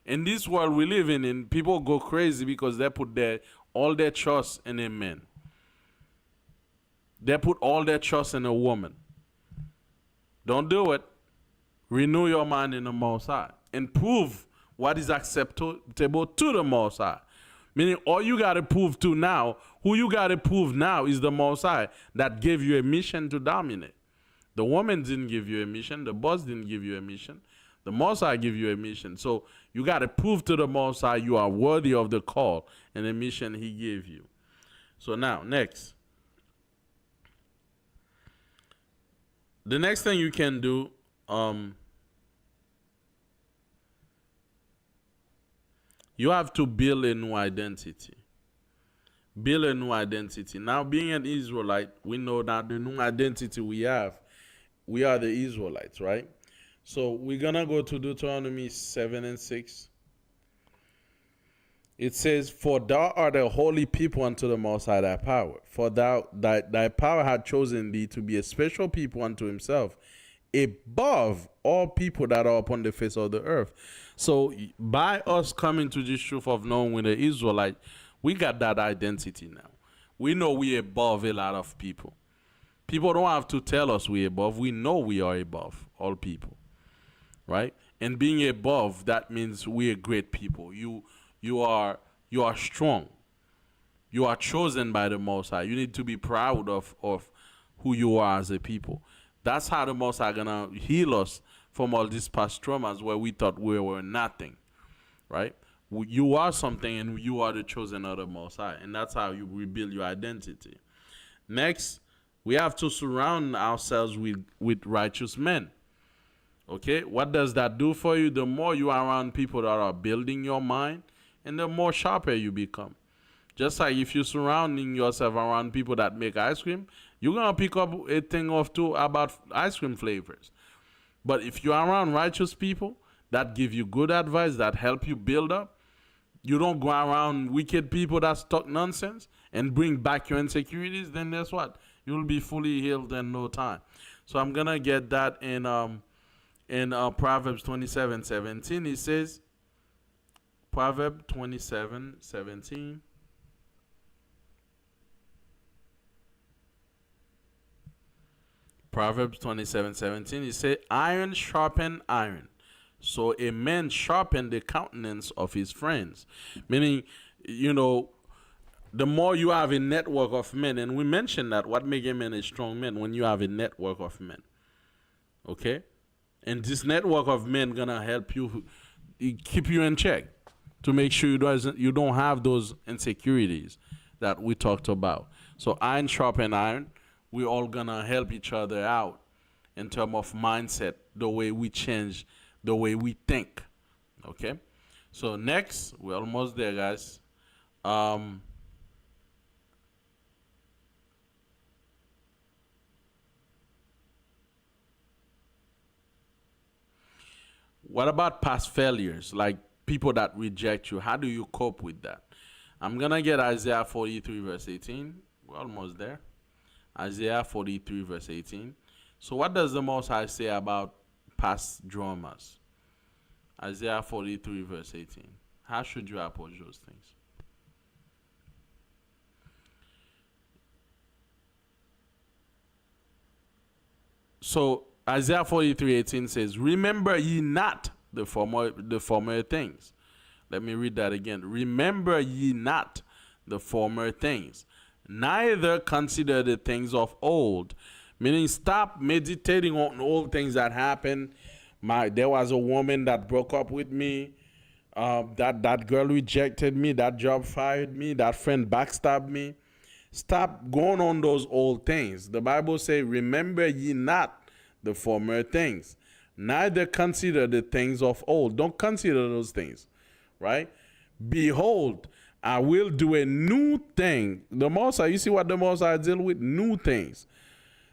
In this world we live in, people go crazy because they put all their trust in a man. They put all their trust in a woman. Don't do it. Renew your mind in the Most High and prove what is acceptable to the Most High. Meaning, all you got to prove to now, who you got to prove now is the Most High that gave you a mission to dominate. The woman didn't give you a mission. The boss didn't give you a mission. The Most High give you a mission. So you got to prove to the Most High you are worthy of the call and the mission he gave you. So now, next. The next thing you can do, you have to build a new identity. Build a new identity. Now, being an Israelite, we know that the new identity we have, we are the Israelites, right? So we're going to go to Deuteronomy 7:6. It says, "For thou art a holy people unto the Most High thy power. For thy power had chosen thee to be a special people unto himself, above all people that are upon the face of the earth." So by us coming to this truth of knowing we're the Israelite, we got that identity now. We know we're above a lot of people. People don't have to tell us we're above. We know we are above all people, right? And being above, that means we're great people. You are strong. You are chosen by the Most High. You need to be proud of who you are as a people. That's how the Most High gonna heal us from all these past traumas where we thought we were nothing, right? You are something, and you are the chosen of the Most High, and that's how you rebuild your identity. Next, we have to surround ourselves with righteous men. Okay, what does that do for you? The more you are around people that are building your mind, and the more sharper you become. Just like if you're surrounding yourself around people that make ice cream, you're going to pick up a thing or two about ice cream flavors. But if you're around righteous people that give you good advice, that help you build up, you don't go around wicked people that talk nonsense and bring back your insecurities, then guess what? You'll be fully healed in no time. So I'm going to get that in Proverbs 27:17. It says, Proverbs 27:17. Proverbs 27:17. It says, "Iron sharpen iron, so a man sharpen the countenance of his friends." Meaning, the more you have a network of men, and we mentioned that what makes a man a strong man when you have a network of men. Okay? And this network of men gonna help you keep you in check, to make sure you don't have those insecurities that we talked about. So iron sharpen iron. We're all gonna help each other out in terms of mindset, the way we change, the way we think. Okay? So next, we're almost there, guys. What about past failures? Like people that reject you, how do you cope with that? I'm going to get Isaiah 43:18. We're almost there. Isaiah 43:18. So what does the Most High say about past dramas? Isaiah 43:18. How should you approach those things? So Isaiah 43:18 says, "Remember ye not the former things." Let me read that again. "Remember ye not the former things, neither consider the things of old." Meaning, stop meditating on old things that happened. There was a woman that broke up with me. That girl rejected me. That job fired me. That friend backstabbed me. Stop going on those old things. The Bible says, "Remember ye not the former things, neither consider the things of old." Don't consider those things, right? "Behold, I will do a new thing." The Most High, you see what the Most High deal with? New things.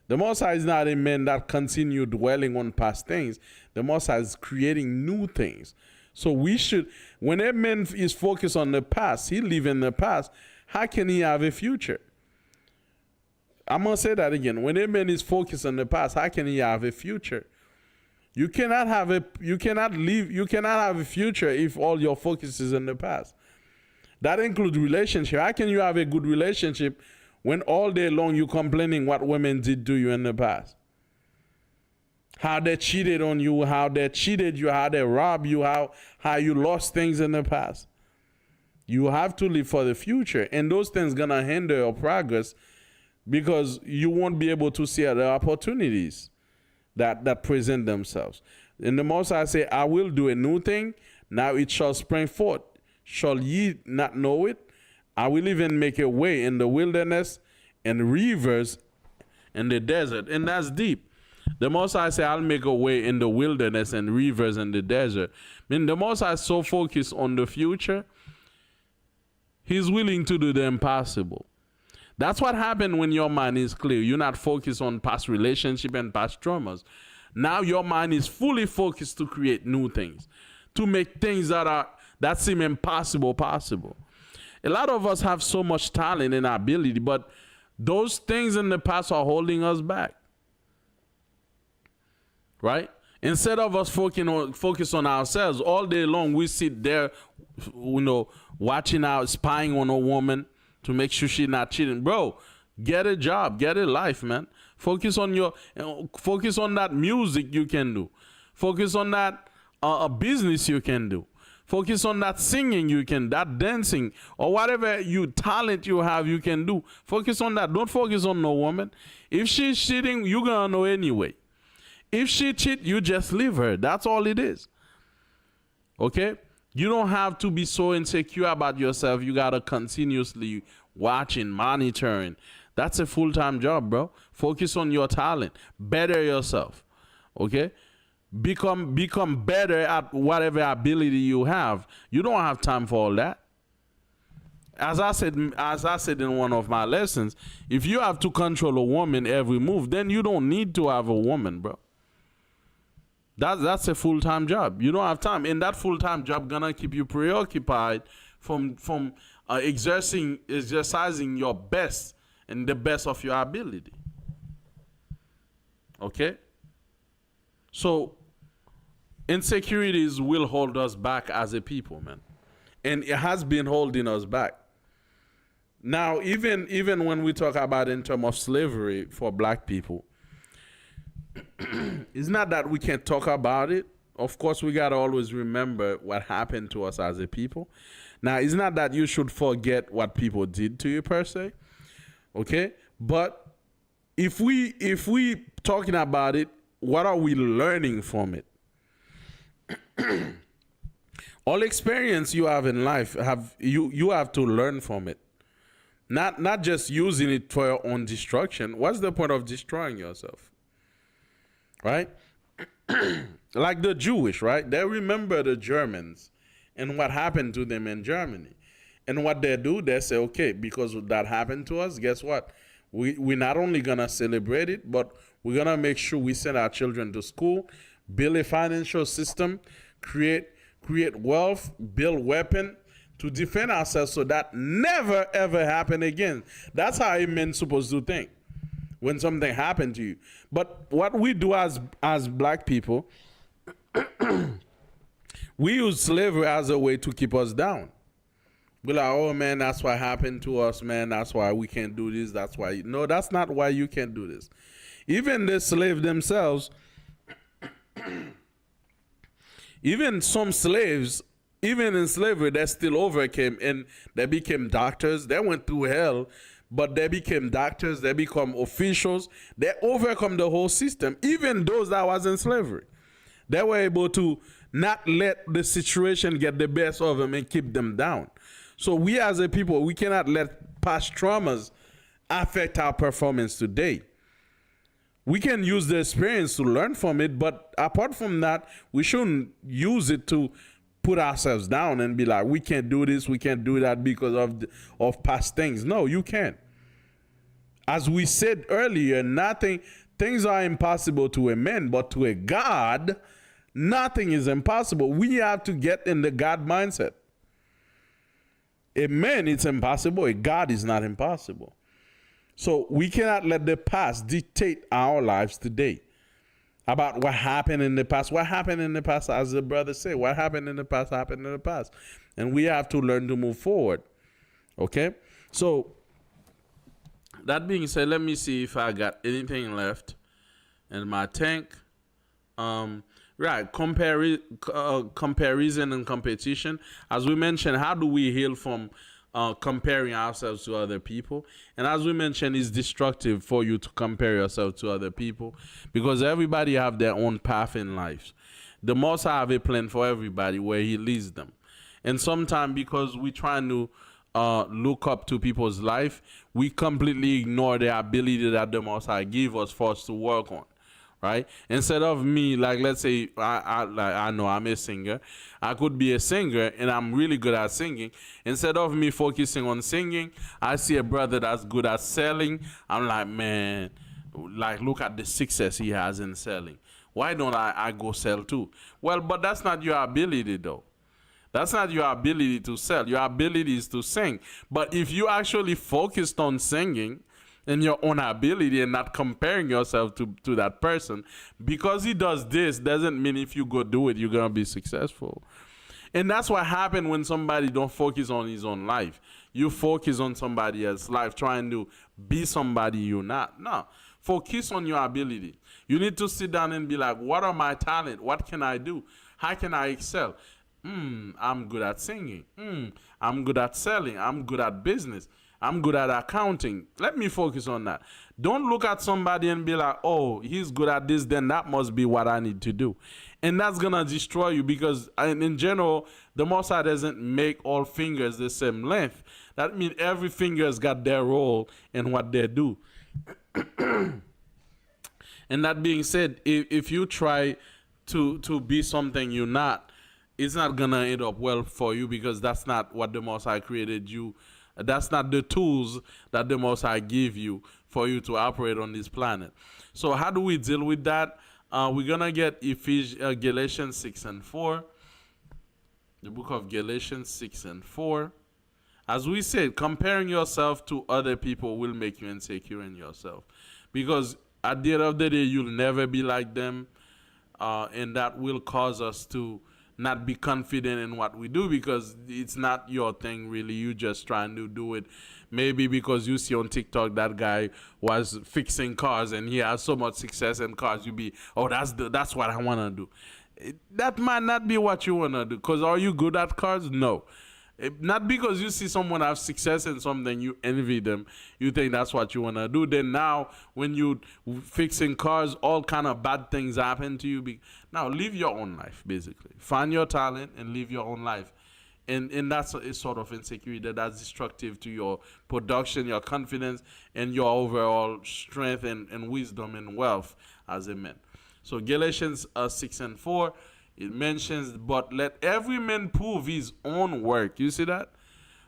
The Most High is not a man that continue dwelling on past things. The Most High is creating new things. So we should, when a man is focused on the past, he live in the past, how can he have a future? I'm going to say that again. When a man is focused on the past, how can he have a future? You cannot have a future if all your focus is in the past. That includes relationship. How can you have a good relationship when all day long you're complaining what women did to you in the past? How they cheated on you, how they cheated you, how they robbed you, how you lost things in the past. You have to live for the future, and those things gonna hinder your progress because you won't be able to see the opportunities that present themselves. And the Most High say, I will do a new thing, now it shall spring forth. Shall ye not know it? I will even make a way in the wilderness and rivers in the desert. And that's deep. The Most High say, I'll make a way in the wilderness and rivers in the desert. I mean, the Most High is so focused on the future, he's willing to do the impossible. That's what happened when your mind is clear. You're not focused on past relationship and past traumas. Now your mind is fully focused to create new things, to make things that seem impossible possible. A lot of us have so much talent and ability, but those things in the past are holding us back. Right? Instead of us focus on ourselves, all day long we sit there, watching out, spying on a woman to make sure she's not cheating. Bro, get a job, get a life, man. Focus on that music you can do. Focus on that a business you can do. Focus on that singing you can, that dancing, or whatever talent you have you can do. Focus on that. Don't focus on no woman. If she's cheating, you're gonna know anyway. If she cheat, you just leave her. That's all it is. Okay? You don't have to be so insecure about yourself. You gotta continuously watching, monitoring. That's a full-time job, bro. Focus on your talent. Better yourself. Okay? Become better at whatever ability you have. You don't have time for all that. As I said in one of my lessons, if you have to control a woman every move, then you don't need to have a woman, bro. That's a full-time job. You don't have time, and that full-time job gonna keep you preoccupied from exercising your best and the best of your ability. Okay? So insecurities will hold us back as a people, man. And it has been holding us back. Now, even when we talk about in terms of slavery for black people, it's not that we can't talk about it. Of course, we got to always remember what happened to us as a people. Now, it's not that you should forget what people did to you per se. Okay? But if we talking about it, what are we learning from it? All experience you have in life, you have to learn from it. Not just using it for your own destruction. What's the point of destroying yourself? Right? Like the Jewish, right? They remember the Germans and what happened to them in Germany. And what they do, they say, okay, because that happened to us, guess what? We're not only going to celebrate it, but we're going to make sure we send our children to school, build a financial system, create wealth, build weapons to defend ourselves so that never, ever happen again. That's how a man's supposed to think when something happened to you. But what we do as black people, we use slavery as a way to keep us down. We're like, oh man, that's what happened to us, man. That's why we can't do this. That's why. No, that's not why you can't do this. Even the slaves themselves, even some slaves, even in slavery, they still overcame and they became doctors. They went through hell, but they became doctors. They become officials. They overcome the whole system. Even those that was in slavery, they were able to not let the situation get the best of them and keep them down. So we as a people, we cannot let past traumas affect our performance today. We can use the experience to learn from it, but apart from that, we shouldn't use it to put ourselves down and be like, we can't do this, we can't do that because of past things. No, you can't. As we said earlier, things are impossible to a man, but to a God, nothing is impossible. We have to get in the God mindset. A man, it's impossible. A God is not impossible. So we cannot let the past dictate our lives today. About what happened in the past. What happened in the past, as the brother said, what happened in the past happened in the past. And we have to learn to move forward. Okay? So, that being said, let me see if I got anything left in my tank. Right, comparison and competition. As we mentioned, how do we heal from comparing ourselves to other people? And as we mentioned, it's destructive for you to compare yourself to other people because everybody have their own path in life. The Most High have a plan for everybody where He leads them, and sometimes because we trying to look up to people's life, we completely ignore the ability that the Most High give us for us to work on, right? Instead of me, like let's say I know I'm a singer, I could be a singer and I'm really good at singing. Instead of me focusing on singing, I see a brother that's good at selling. I'm like, man, like look at the success he has in selling. Why don't I go sell too? Well, but that's not your ability though. That's not your ability to sell. Your ability is to sing. But if you actually focused on singing and your own ability and not comparing yourself to that person, because he does this doesn't mean if you go do it, you're going to be successful. And that's what happened when somebody don't focus on his own life. You focus on somebody else's life, trying to be somebody you're not. No, focus on your ability. You need to sit down and be like, what are my talent? What can I do? How can I excel? I'm good at singing. I'm good at selling. I'm good at business. I'm good at accounting. Let me focus on that. Don't look at somebody and be like, oh, he's good at this, then that must be what I need to do. And that's going to destroy you because in general, the Most High doesn't make all fingers the same length. That means every finger's got their role in what they do. And that being said, if you try to be something you're not, it's not gonna end up well for you because that's not what the Most High created you. That's not the tools that the Most High give you for you to operate on this planet. So how do we deal with that? We're gonna get Galatians 6:4, the book of Galatians 6:4. As we said, comparing yourself to other people will make you insecure in yourself, because at the end of the day, you'll never be like them, and that will cause us to not be confident in what we do because it's not your thing really. You just trying to do it maybe because you see on TikTok that guy was fixing cars and he has so much success in cars. You be, oh, that's what I want to do. That might not be what you want to do, because are you good at cars? No. Not because you see someone have success in something, you envy them, you think that's what you want to do. Then now when you fixing cars, all kind of bad things happen to you. Now live your own life, basically. Find your talent and live your own life. And that's a sort of insecurity that's destructive to your production, your confidence, and your overall strength and wisdom and wealth as a man. So Galatians 6:4, it mentions, but let every man prove his own work. You see that?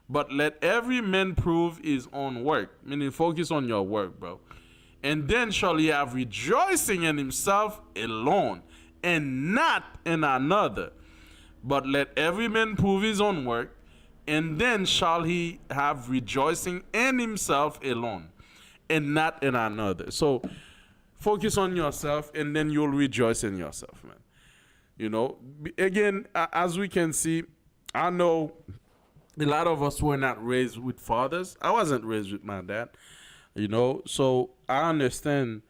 But let every man prove his own work. Meaning focus on your work, bro. And then shall he have rejoicing in himself alone, and not in another. But let every man prove his own work, and then shall he have rejoicing in himself alone, and not in another. So focus on yourself, and then you'll rejoice in yourself, man. You know, again, as we can see, I know a lot of us were not raised with fathers. I wasn't raised with my dad, you know, so I understand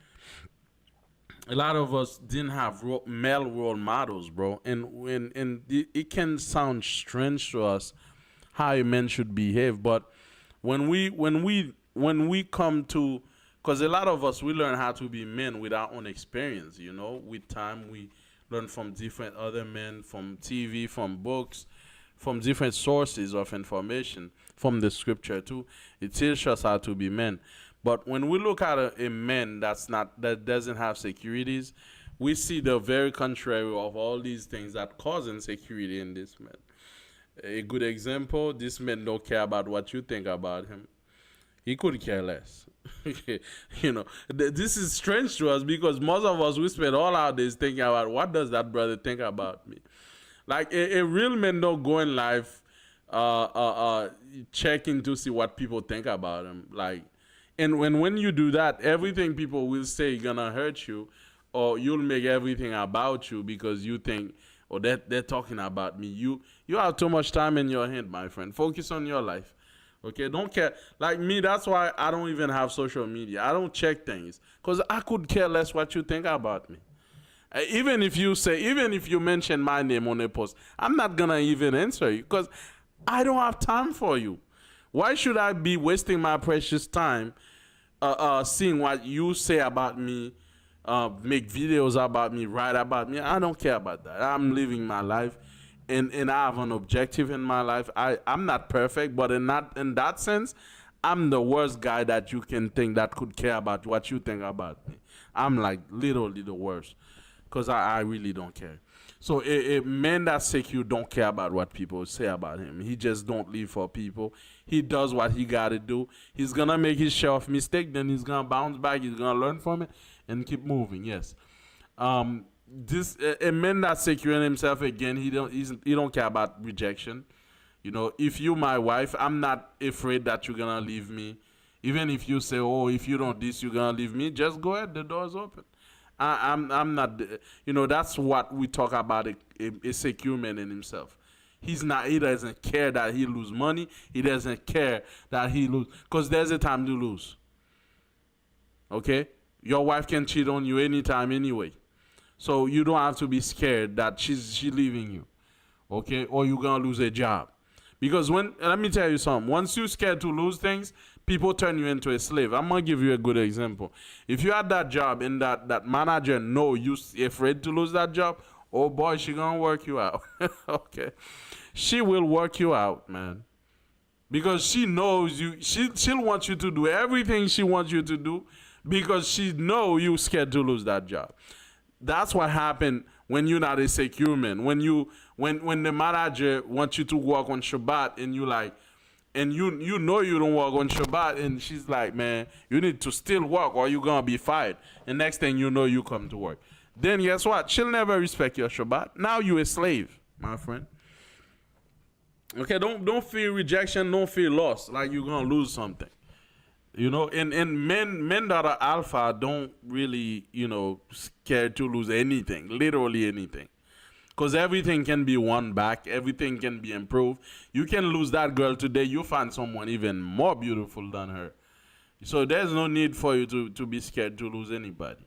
a lot of us didn't have male role models, bro. And it can sound strange to us how a man should behave, but when we come to, because a lot of us, we learn how to be men with our own experience, you know, with time we learn from different other men, from TV, from books, from different sources of information, from the scripture too. It teaches us how to be men. But when we look at a man that doesn't have securities, we see the very contrary of all these things that cause insecurity in this man. A good example, this man don't care about what you think about him. He could care less. You know, this is strange to us because most of us, we spend all our days thinking about what does that brother think about me. Like a real man don't go in life checking to see what people think about him. Like, and when you do that, everything people will say gonna hurt you, or you'll make everything about you because you think, oh, they're talking about me. You have too much time in your hand, my friend. Focus on your life. Okay, don't care. Like me, that's why I don't even have social media. I don't check things because I could care less what you think about me. Even if you mention my name on a post, I'm not gonna even answer you because I don't have time for you. Why should I be wasting my precious time seeing what you say about me, make videos about me, write about me? I don't care about that. I'm living my life, and I have an objective in my life. I'm not perfect, but in that sense, I'm the worst guy that you can think that could care about what you think about me. I'm like literally the worst because I really don't care. So a man that's secure don't care about what people say about him. He just don't live for people. He does what he gotta do. He's gonna make his share of mistake, then he's gonna bounce back. He's gonna learn from it and keep moving. Yes. This a man that's secure in himself again. He don't care about rejection. You know, if you my wife, I'm not afraid that you're gonna leave me. Even if you say, oh, if you don't this, you're gonna leave me. Just go ahead. The door's open. I'm not, you know, that's what we talk about a secure man in himself. He doesn't care that he lose money. He doesn't care that he lose, because there's a time to lose. Okay? Your wife can cheat on you anytime anyway. So you don't have to be scared that she's leaving you. Okay? Or you're going to lose a job. Because let me tell you something, once you're scared to lose things, people turn you into a slave. I'm going to give you a good example. If you had that job and that manager know you're afraid to lose that job, oh boy, she going to work you out. Okay. She will work you out, man. Because she knows you, she'll want you to do everything she wants you to do because she know you're scared to lose that job. That's what happened when you're not a secure man. When the manager wants you to work on Shabbat and you like, and you know you don't work on Shabbat, and she's like, man, you need to still work or you're gonna be fired. And next thing you know, you come to work. Then guess what? She'll never respect your Shabbat. Now you're a slave, my friend. Okay, don't feel rejection, don't feel loss, like you're gonna lose something. You know, and men that are alpha don't really, you know, scared to lose anything, literally anything. Because everything can be won back, everything can be improved. You can lose that girl today, you find someone even more beautiful than her. So there's no need for you to be scared to lose anybody.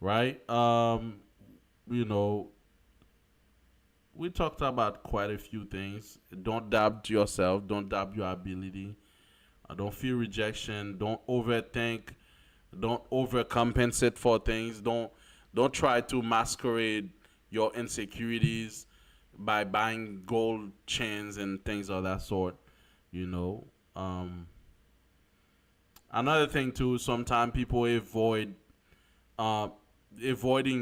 Right? You know, we talked about quite a few things. Don't doubt yourself, don't doubt your ability. Don't feel rejection. Don't overthink. Don't overcompensate for things. Don't try to masquerade your insecurities by buying gold chains and things of that sort. You know. Another thing too. Sometimes people avoiding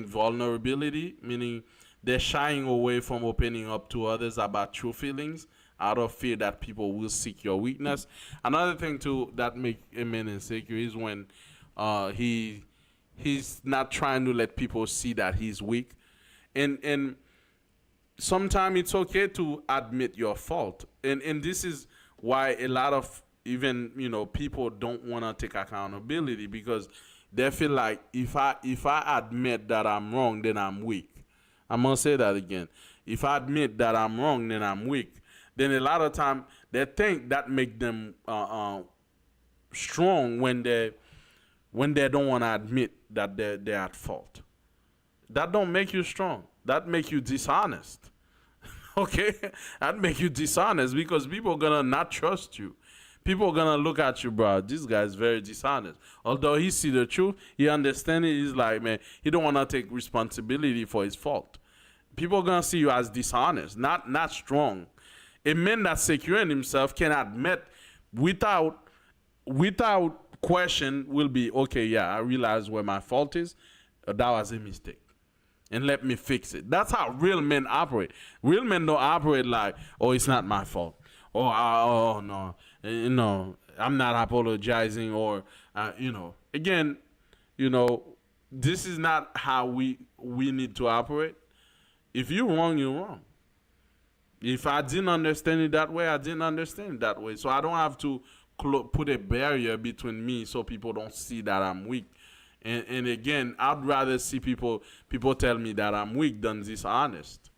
vulnerability, meaning they're shying away from opening up to others about true feelings, out of fear that people will seek your weakness. Another thing too that make a man insecure is when he's not trying to let people see that he's weak, and sometimes it's okay to admit your fault, and this is why a lot of even, you know, people don't want to take accountability, because they feel like if I admit that I'm wrong, then I'm weak. I'm gonna say that again. If I admit that I'm wrong, then I'm weak. Then a lot of time they think that make them strong when they don't want to admit that they're at fault. That don't make you strong. That make you dishonest. Okay, that make you dishonest because people gonna not trust you. People gonna look at you, bro. This guy's very dishonest. Although he see the truth, he understand it. He's like, man, he don't wanna take responsibility for his fault. People gonna see you as dishonest, not strong. A man that's secure in himself can admit without question will be, okay, yeah, I realize where my fault is. That was a mistake. And let me fix it. That's how real men operate. Real men don't operate like, oh, it's not my fault. Oh, no. No, I'm not apologizing, or, you know. Again, you know, this is not how we need to operate. If you're wrong, you're wrong. If I didn't understand it that way, I didn't understand it that way. So I don't have to put a barrier between me so people don't see that I'm weak. And again, I'd rather see people tell me that I'm weak than dishonest.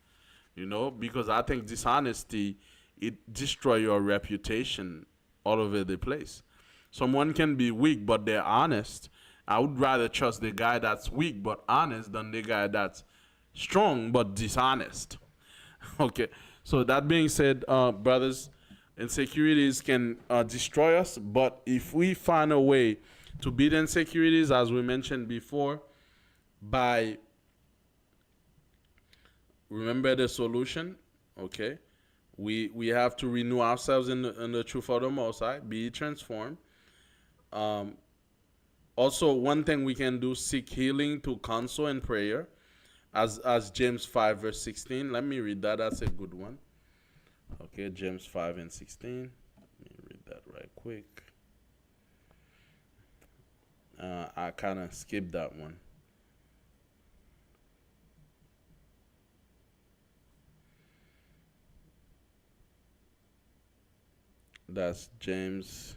You know, because I think dishonesty, it destroys your reputation all over the place. Someone can be weak, but they're honest. I would rather trust the guy that's weak but honest than the guy that's strong but dishonest. Okay. So that being said, brothers, insecurities can destroy us, but if we find a way to beat insecurities, as we mentioned before, by remember the solution, okay? We have to renew ourselves in the truth of the Most High, be transformed. Um, Also, one thing we can do: seek healing to counsel and prayer, as James 5 verse 16. Let me read that. That's a good one. Okay, James 5 and 16. Let me read that right quick. I kind of skipped that one. That's James.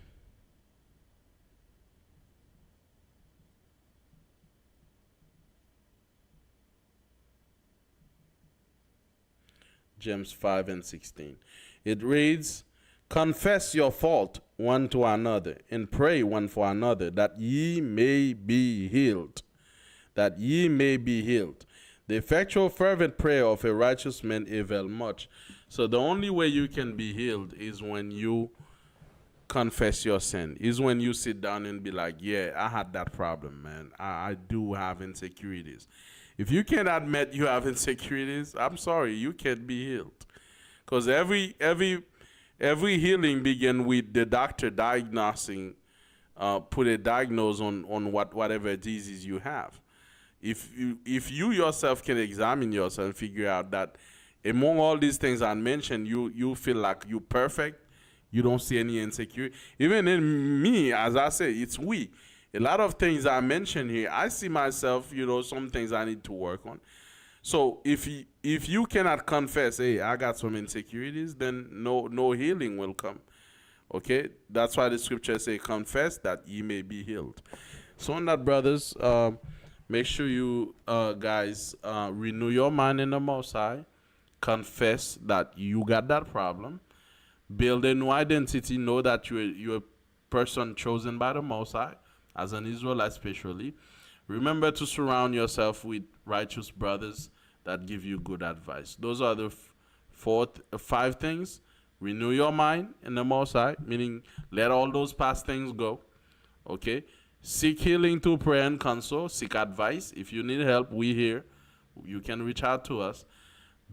James 5 and 16. It reads, confess your fault one to another and pray one for another that ye may be healed. That ye may be healed. The effectual fervent prayer of a righteous man avail much. So the only way you can be healed is when you confess your sin, is when you sit down and be like, yeah, I had that problem, man. I do have insecurities. If you can't admit you have insecurities, I'm sorry, you can't be healed. Because every healing begins with the doctor diagnosing, put a diagnose on whatever disease you have. If you yourself can examine yourself and figure out that among all these things I mentioned, you feel like you're perfect, you don't see any insecurity. Even in me, as I say, it's we. A lot of things I mentioned here, I see myself, some things I need to work on. So if you cannot confess, hey, I got some insecurities, then no healing will come. Okay? That's why the scripture say, confess that ye may be healed. So on that, brothers, make sure you guys renew your mind in the Most High. Confess that you got that problem. Build a new identity. Know that you're a person chosen by the Most High, as an Israelite especially. Remember to surround yourself with righteous brothers that give you good advice. Those are the five things. Renew your mind in the Most High, meaning let all those past things go. Okay? Seek healing through prayer and counsel. Seek advice. If you need help, we're here. You can reach out to us.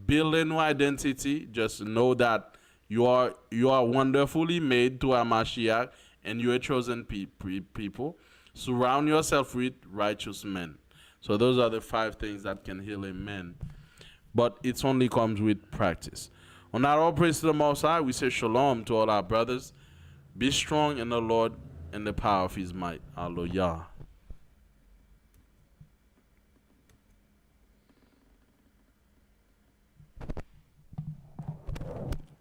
Build a new identity. Just know that you are wonderfully made to a Mashiach, and you're a chosen people. Surround yourself with righteous men. So those are the 5 things that can heal a man. But it only comes with practice. On that, all praise to the Most High, we say shalom to all our brothers. Be strong in the Lord and the power of his might. Hallelujah.